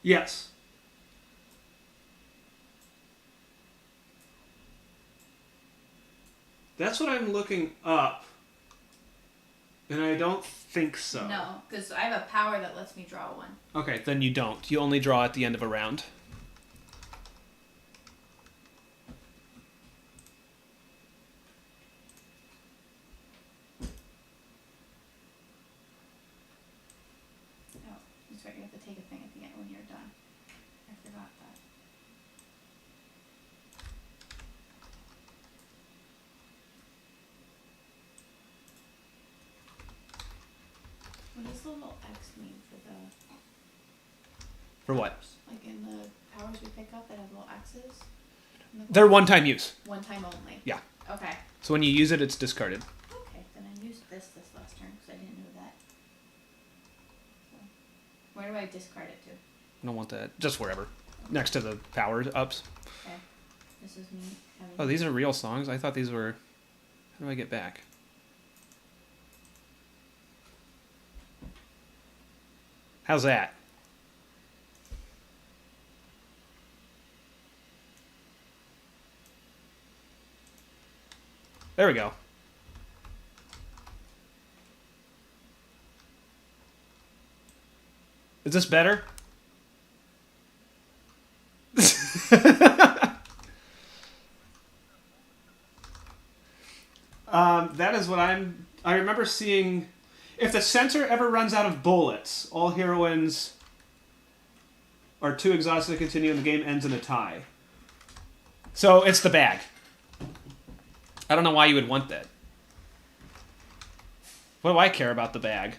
Yes. That's what I'm looking up. And I don't think so. No, because I have a power that lets me draw one. Okay, then you don't. You only draw at the end of a round. Oh, that's right. You have to take a thing at the end when you're done. I forgot that. What does the little X mean for the... For what? Like in the powers we pick up that have little X's? They're one-time use. One time only? Yeah. Okay. So when you use it, it's discarded. Okay, then I used this last turn because I didn't know that. So, where do I discard it to? I don't want that. Just wherever. Next to the power ups. Okay. This is me having... Oh, these are real songs? I thought these were... How do I get back? How's that? There we go. Is this better? That is what I remember seeing... If the center ever runs out of bullets, all heroines are too exhausted to continue and the game ends in a tie. So it's the bag. I don't know why you would want that. What do I care about the bag?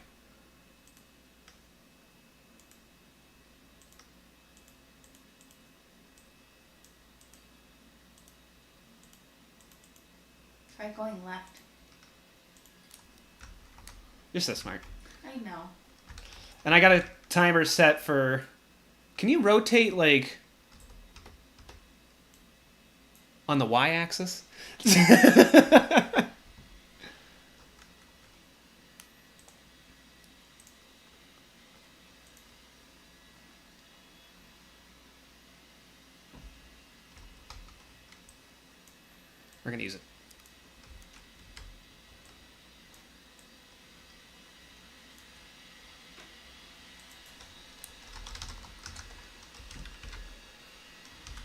Try going left. You're so smart. I know. And I got a timer set for... Can you rotate, like... on the y-axis? We're going to use it.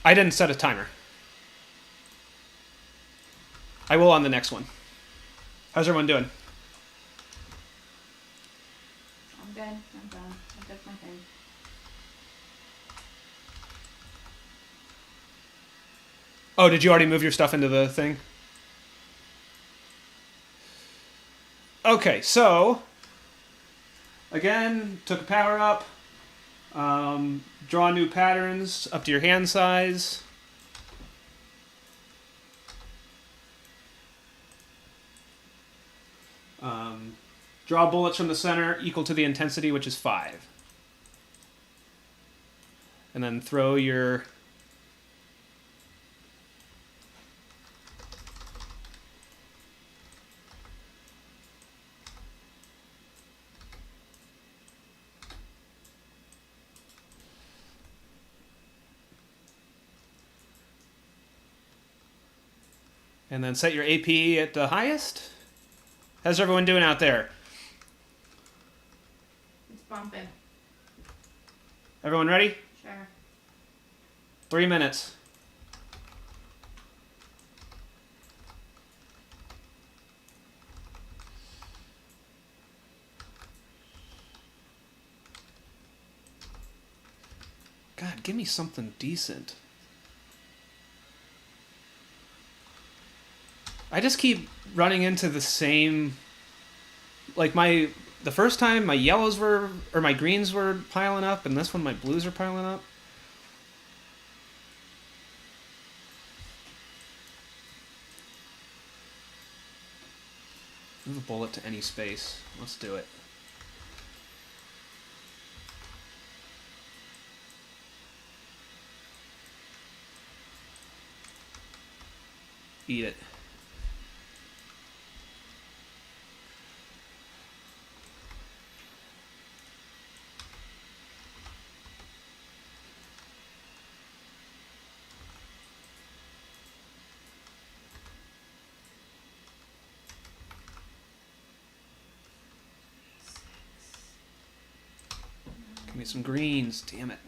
I didn't set a timer. I will on the next one. How's everyone doing? I'm good. I'm done. I took my thing. Oh, did you already move your stuff into the thing? Okay, so... Again, took a power up. Draw new patterns up to your hand size. Draw bullets from the center equal to the intensity, which is 5. And then throw your... And then set your AP at the highest. How's everyone doing out there? It's bumping. Everyone ready? Sure. 3 minutes. God, give me something decent. I just keep running into the same... Like, the first time my yellows were... Or my greens were piling up, and this one my blues are piling up. Move a bullet to any space. Let's do it. Eat it. Give me some greens, damn it.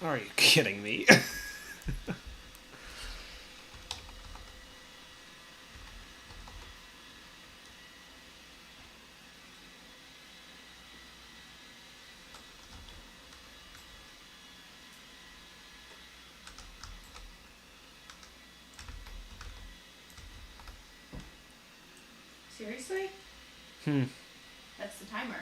Are you kidding me? Seriously? That's the timer.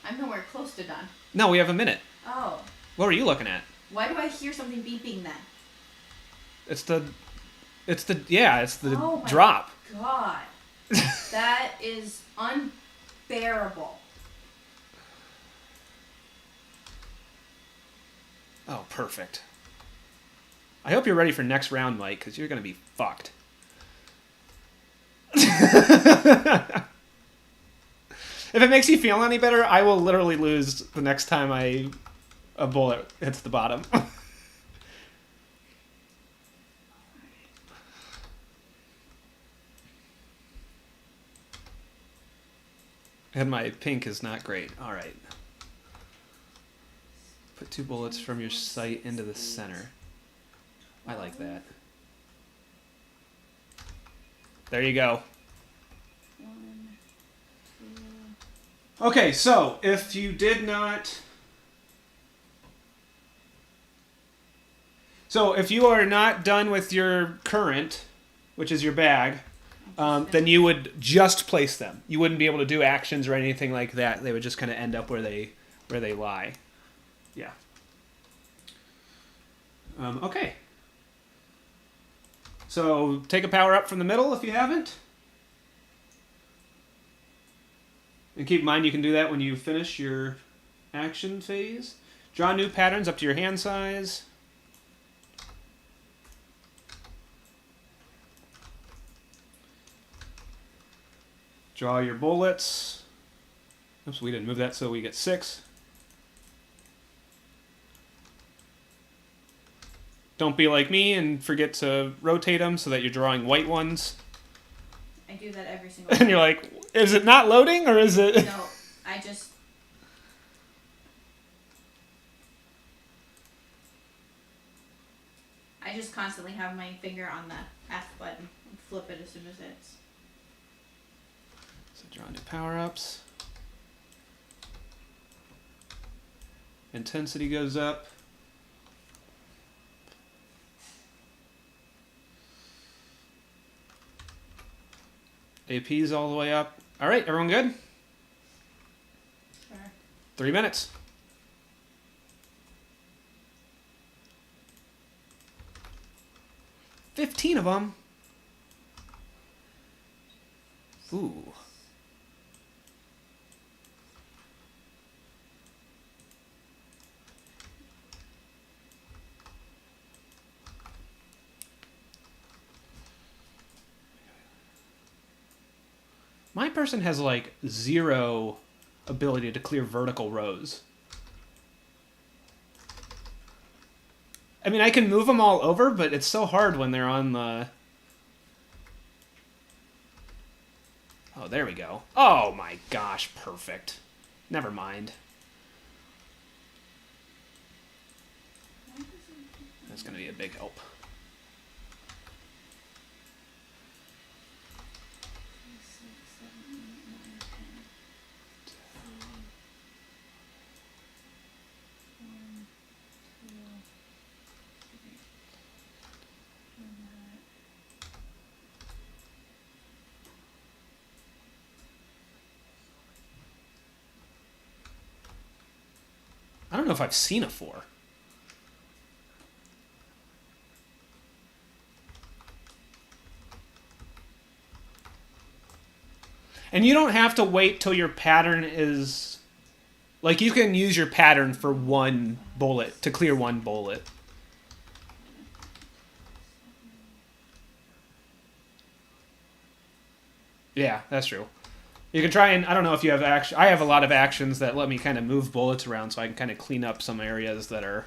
I'm nowhere close to done. No, we have a minute. Oh. What were you looking at? Why do I hear something beeping then? It's the Oh my drop. God. That is unbearable. Oh, perfect. I hope you're ready for next round, Mike, because you're going to be fucked. If it makes you feel any better, I will literally lose the next time a bullet hits the bottom. And my pink is not great. All right. Put 2 bullets from your sight into the center. I like that. There you go. 1, 2, Okay, so if you did not... So if you are not done with your current, which is your bag, then you would just place them. You wouldn't be able to do actions or anything like that. They would just kind of end up where they lie. Yeah. Okay. So take a power up from the middle if you haven't. And keep in mind you can do that when you finish your action phase. Draw new patterns up to your hand size. Draw your bullets. Oops, we didn't move that, so we get 6. Don't be like me and forget to rotate them so that you're drawing white ones. I do that every single time. And you're like, is it not loading or is it... No, I just constantly have my finger on the F button and flip it as soon as it's... So draw new power-ups. Intensity goes up. AP's all the way up. All right, everyone good? Sure. 3 minutes. $15 of them. Ooh. My person has like 0 ability to clear vertical rows. I mean, I can move them all over, but it's so hard when they're on the... Oh, there we go. Oh my gosh, perfect. Never mind. That's going to be a big help. I don't know if I've seen a 4. And you don't have to wait till your pattern is... Like, you can use your pattern for 1 bullet, to clear 1 bullet. Yeah, that's true. You can try and... I don't know if you have action... I have a lot of actions that let me kind of move bullets around so I can kind of clean up some areas that are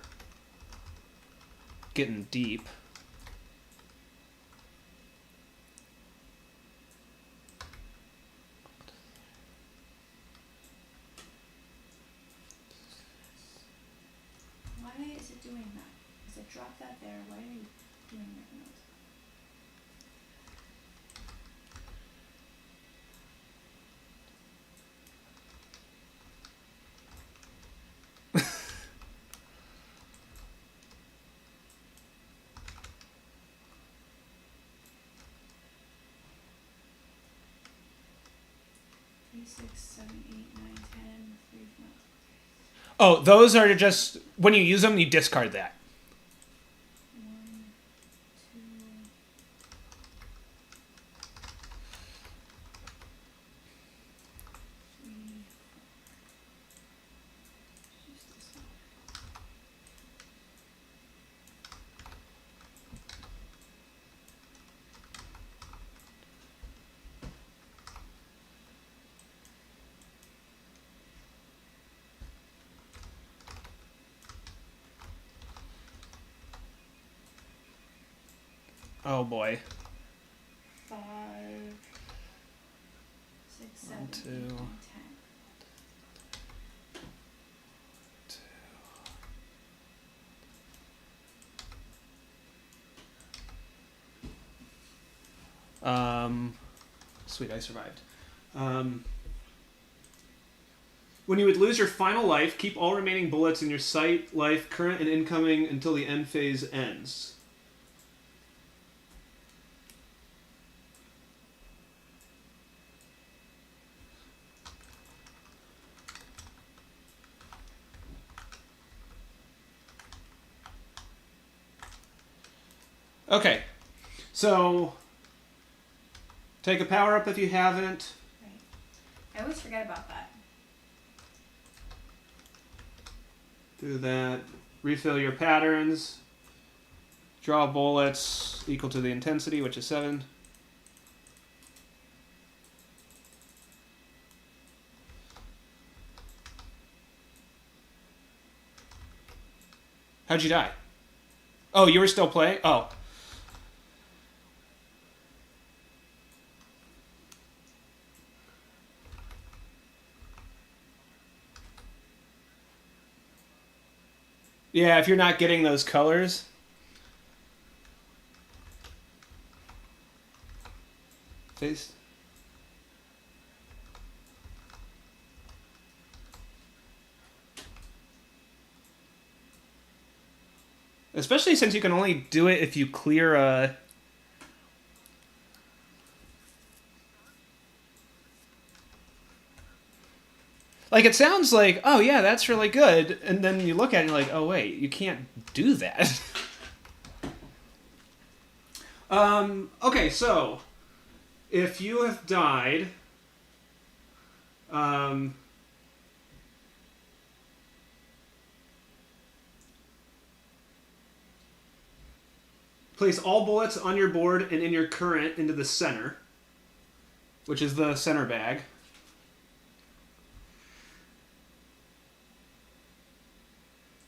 getting deep. Why is it doing that? Is it drop that there? Why are you doing that? Oh, those are just... When you use them, you discard that. 1, 2, 3, 4. Just this one. Oh boy. 5, 6, 7, 1, 2, 2, 8, 9, 10. Sweet, I survived. When you would lose your final life, keep all remaining bullets in your sight, life, current, and incoming until the end phase ends. Okay, so take a power up if you haven't. Right. I always forget about that. Do that. Refill your patterns. Draw bullets equal to the intensity, which is 7. How'd you die? Oh, you were still playing? Oh. Yeah, if you're not getting those colors. Face. Especially since you can only do it if you clear a... Like, it sounds like, oh yeah, that's really good, and then you look at it and you're like, oh wait, you can't do that. Okay, so, if you have died, place all bullets on your board and in your current into the center, which is the center bag.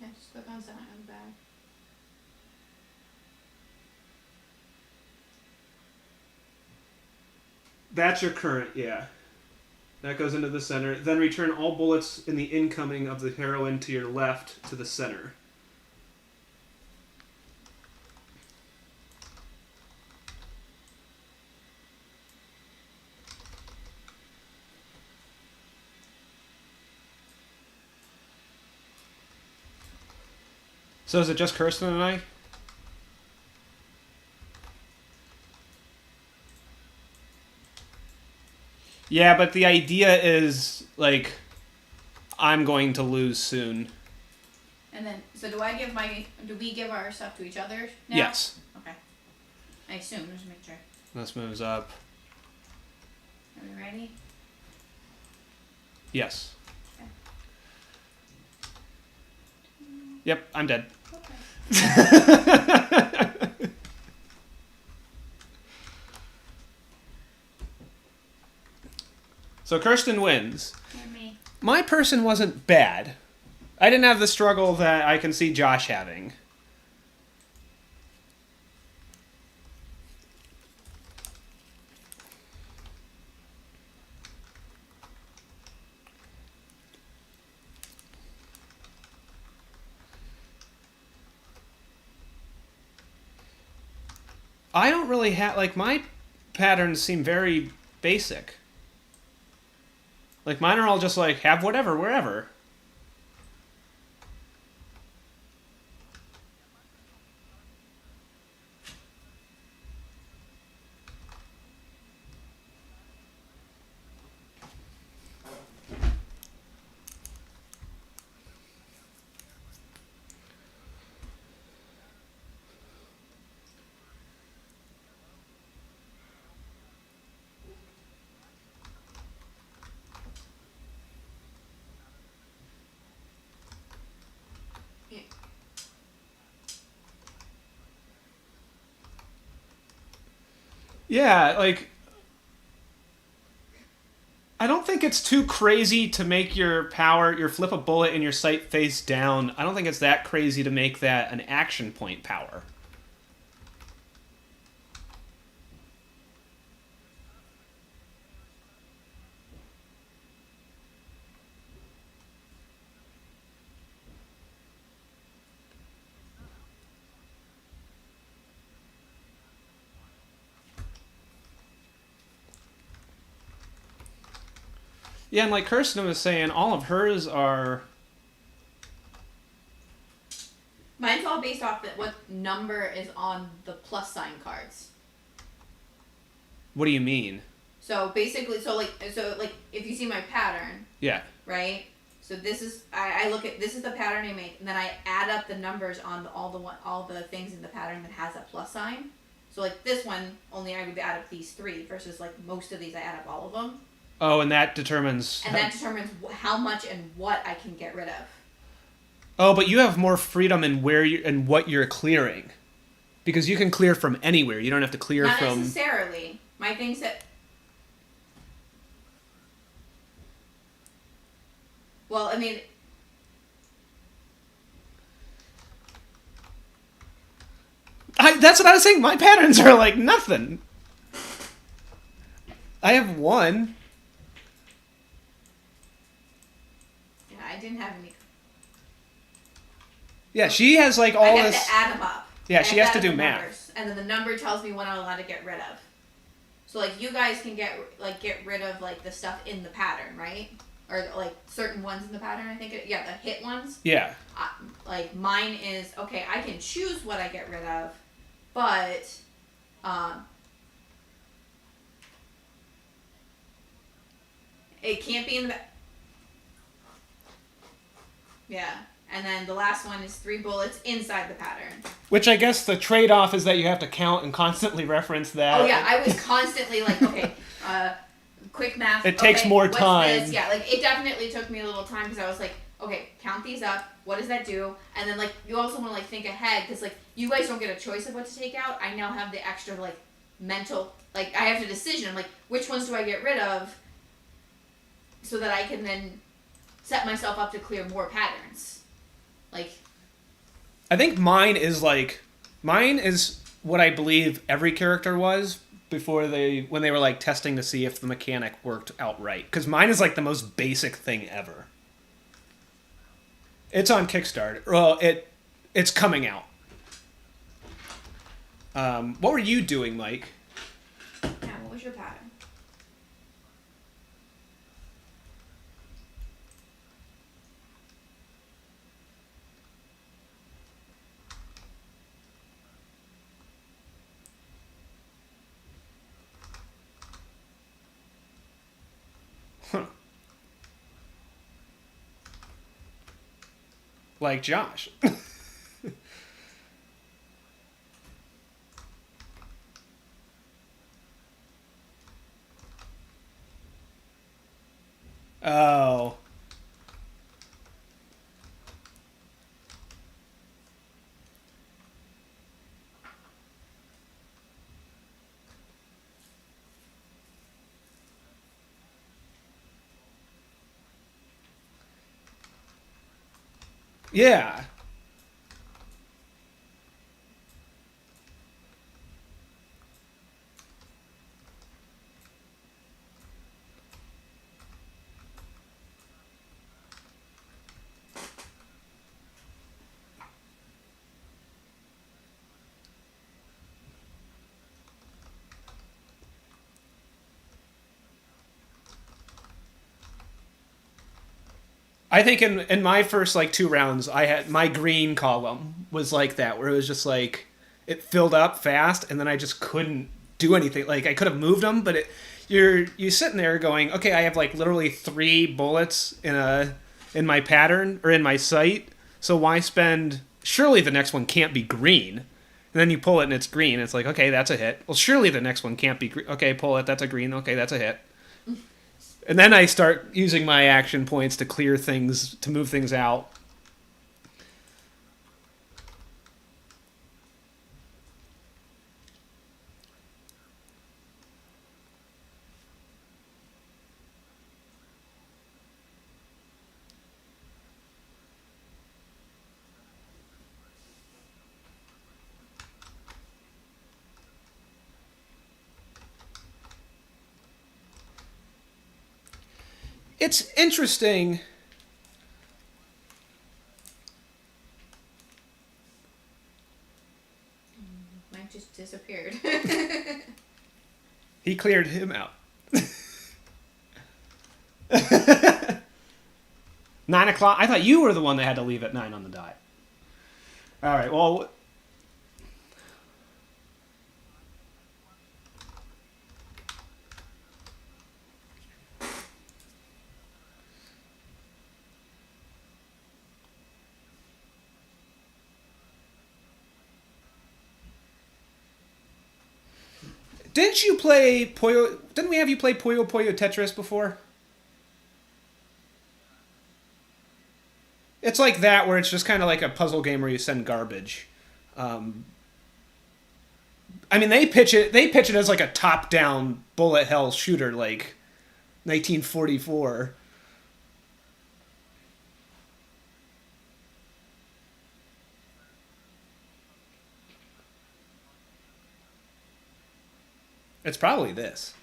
Yeah, just click on center on the bag. That's your current, yeah. That goes into the center. Then return all bullets in the incoming of the heroine to your left to the center. So is it just Kirsten and I? Yeah, but the idea is, like, I'm going to lose soon. And then, so do we give our stuff to each other now? Yes. Okay. I assume, just to make sure. This moves up. Are we ready? Yes. Okay. Yep, I'm dead. Okay. So Kirsten wins. And me. My person wasn't bad. I didn't have the struggle that I can see Josh having. I don't really have, like, my patterns seem very basic. Like, mine are all just like, have whatever, wherever. Yeah, like, I don't think it's too crazy to make your flip a bullet in your sight face down. I don't think it's that crazy to make that an action point power. Yeah, and like Kirsten was saying, all of hers are... Mine's all based off what number is on the plus sign cards. What do you mean? So basically, if you see my pattern. Yeah. Right. So this is I look at this is the pattern I make, and then I add up the numbers on all the things in the pattern that has a plus sign. So like this one, only I would add up these 3 versus like most of these I add up all of them. Oh, and that determines... That determines how much and what I can get rid of. Oh, but you have more freedom in where you and what you're clearing, because you can clear from anywhere. You don't have to clear Not from... Not necessarily. My things that... Well, I mean... That's what I was saying. My patterns are like nothing. I have 1. Yeah, I didn't have any... Yeah, she has like all this... I have to add them up. Yeah, she has to do math. Numbers, and then the number tells me what I'm allowed to get rid of. So like you guys can get rid of like the stuff in the pattern, right? Or like certain ones in the pattern. I think the hit ones. Yeah. Like mine is okay. I can choose what I get rid of, but it can't be in the. Yeah. And then the last one is 3 bullets inside the pattern. Which I guess the trade-off is that you have to count and constantly reference that. Oh yeah, I was constantly like, okay, quick math. It takes more time. This? Yeah, like it definitely took me a little time because I was like, okay, count these up. What does that do? And then like you also want to like think ahead because like you guys don't get a choice of what to take out. I now have the extra like mental, like I have the decision. I'm like, which ones do I get rid of? So that I can then set myself up to clear more patterns. Like, I think mine is what I believe every character was when they were like testing to see if the mechanic worked out right. Because mine is like the most basic thing ever. It's on Kickstarter. Well, it's coming out. What were you doing, Mike? Yeah, what was your pattern? Huh. Like Josh. Oh. Yeah. I think in my first like 2 rounds, I had my green column was like that, where it was just like it filled up fast, and then I just couldn't do anything. Like I could have moved them, but you're sitting there going, okay, I have like literally 3 bullets in my pattern or in my sight, so why spend? Surely the next one can't be green. And then you pull it and it's green. It's like, okay, that's a hit. Well, surely the next one can't be green. Okay, pull it, that's a green. Okay, that's a hit. And then I start using my action points to clear things, to move things out. It's interesting. Mine just disappeared. He cleared him out. 9 o'clock? I thought you were the one that had to leave at 9 on the dot. All right, well... Didn't you play Puyo... Didn't we have you play Puyo Puyo Tetris before? It's like that, where it's just kind of like a puzzle game where you send garbage. I mean, they pitch it as like a top-down bullet hell shooter, like 1944. It's probably this.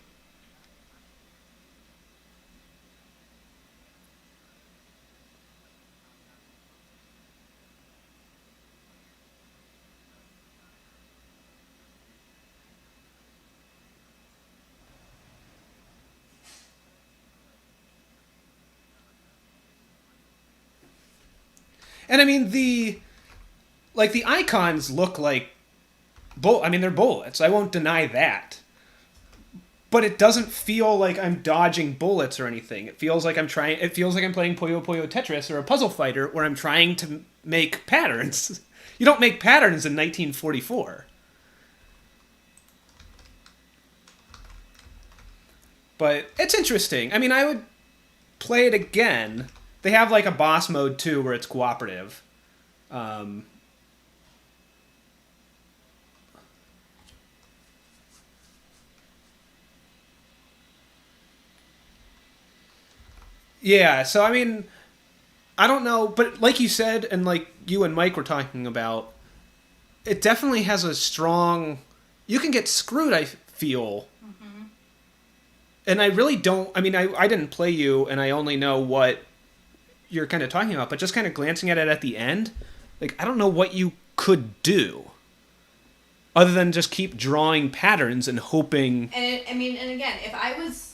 And I mean, the icons look like they're bullets. I won't deny that. But it doesn't feel like I'm dodging bullets or anything. It feels like I'm playing Puyo Puyo Tetris or a puzzle fighter where I'm trying to make patterns. You don't make patterns in 1944. But it's interesting. I mean, I would play it again. They have like a boss mode too where it's cooperative. Yeah, so I mean, I don't know, but like you said, and like you and Mike were talking about, it definitely has a strong... You can get screwed, I feel. Mm-hmm. And I really don't... I mean, I didn't play you, and I only know what you're kind of talking about, but just kind of glancing at it at the end, like, I don't know what you could do other than just keep drawing patterns and hoping... And again, if I was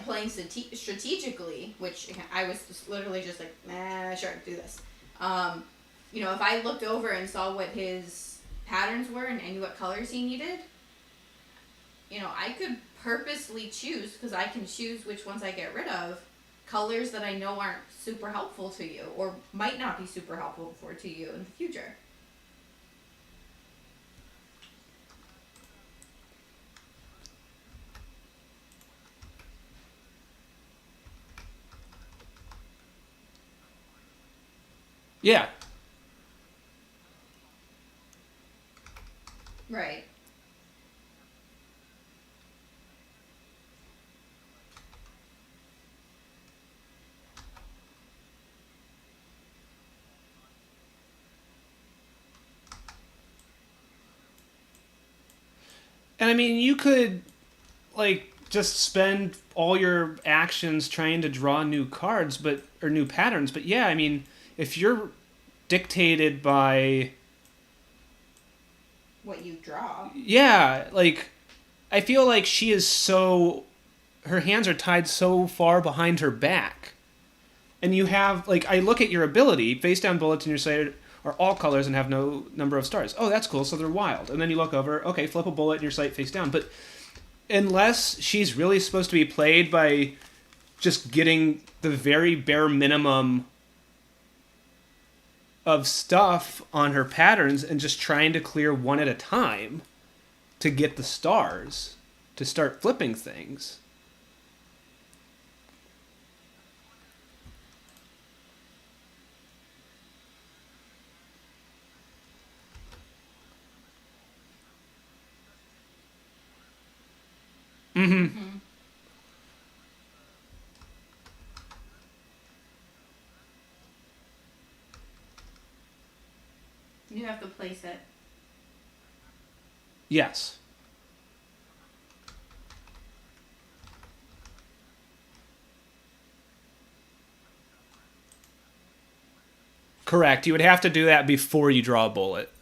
playing strategically, which I was just literally just like, sure, do this. If I looked over and saw what his patterns were and I knew what colors he needed, I could purposely choose, because I can choose which ones I get rid of, colors that I know aren't super helpful to you or might not be super helpful to you in the future. Yeah. Right. And I mean, you could, like, just spend all your actions trying to draw new cards, or new patterns. But yeah, I mean, if you're dictated by what you draw. Yeah, like, I feel like she is her hands are tied so far behind her back. And you have, like, I look at your ability, face down bullets in your sight are all colors and have no number of stars. Oh, that's cool, so they're wild. And then you look over, okay, flip a bullet in your sight face down. But unless she's really supposed to be played by just getting the very bare minimum of stuff on her patterns and just trying to clear one at a time to get the stars, to start flipping things. Mm-hmm. You have to place it. Yes. Correct. You would have to do that before you draw a bullet.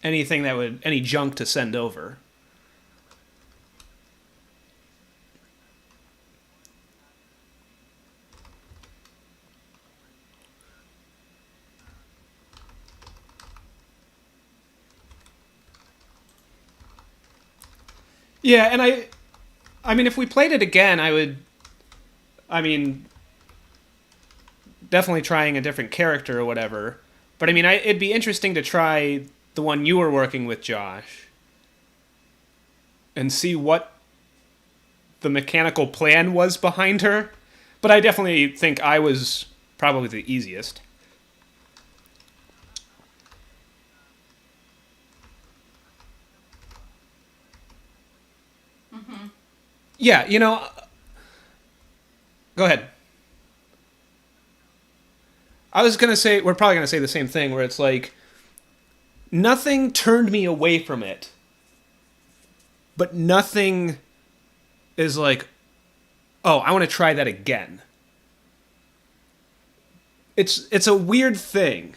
anything that would any junk to send over. Yeah, and I mean, if we played it again, I mean, definitely trying a different character or whatever. But I mean, it'd be interesting to try the one you were working with, Josh, and see what the mechanical plan was behind her. But I definitely think I was probably the easiest. Yeah, you know, go ahead. I was going to say, we're probably going to say the same thing, where it's like, nothing turned me away from it, but nothing is like, oh, I want to try that again. It's a weird thing.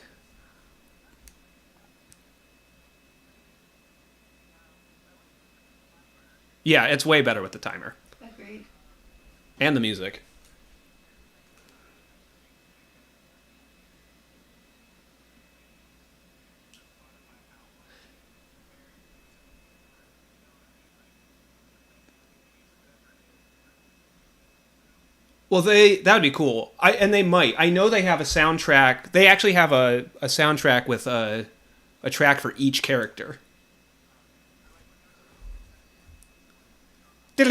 Yeah, it's way better with the timer. Agreed. And the music. Well, that would be cool. And they might. I know they have a soundtrack. They actually have a soundtrack with a track for each character. That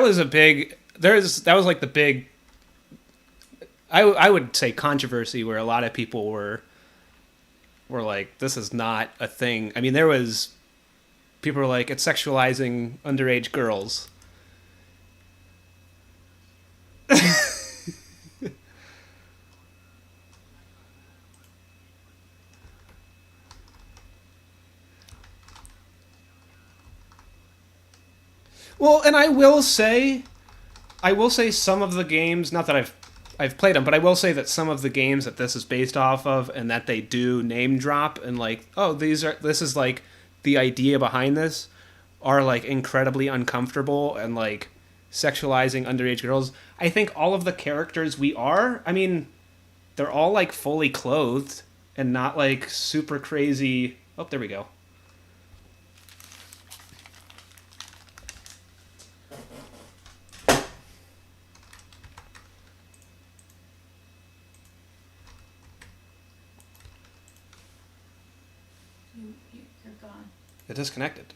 was a big. That was like the big. I would say controversy where a lot of people were like, this is not a thing. I mean, there was people were like, it's sexualizing underage girls. Well, and I will say some of the games, not that I've played them, but I will say that some of the games that this is based off of and that they do name drop and like, oh, this is like the idea behind this, are like incredibly uncomfortable and like sexualizing underage girls. I think all of the characters I mean, they're all like fully clothed and not like super crazy. Oh, there we go. You're gone. It disconnected.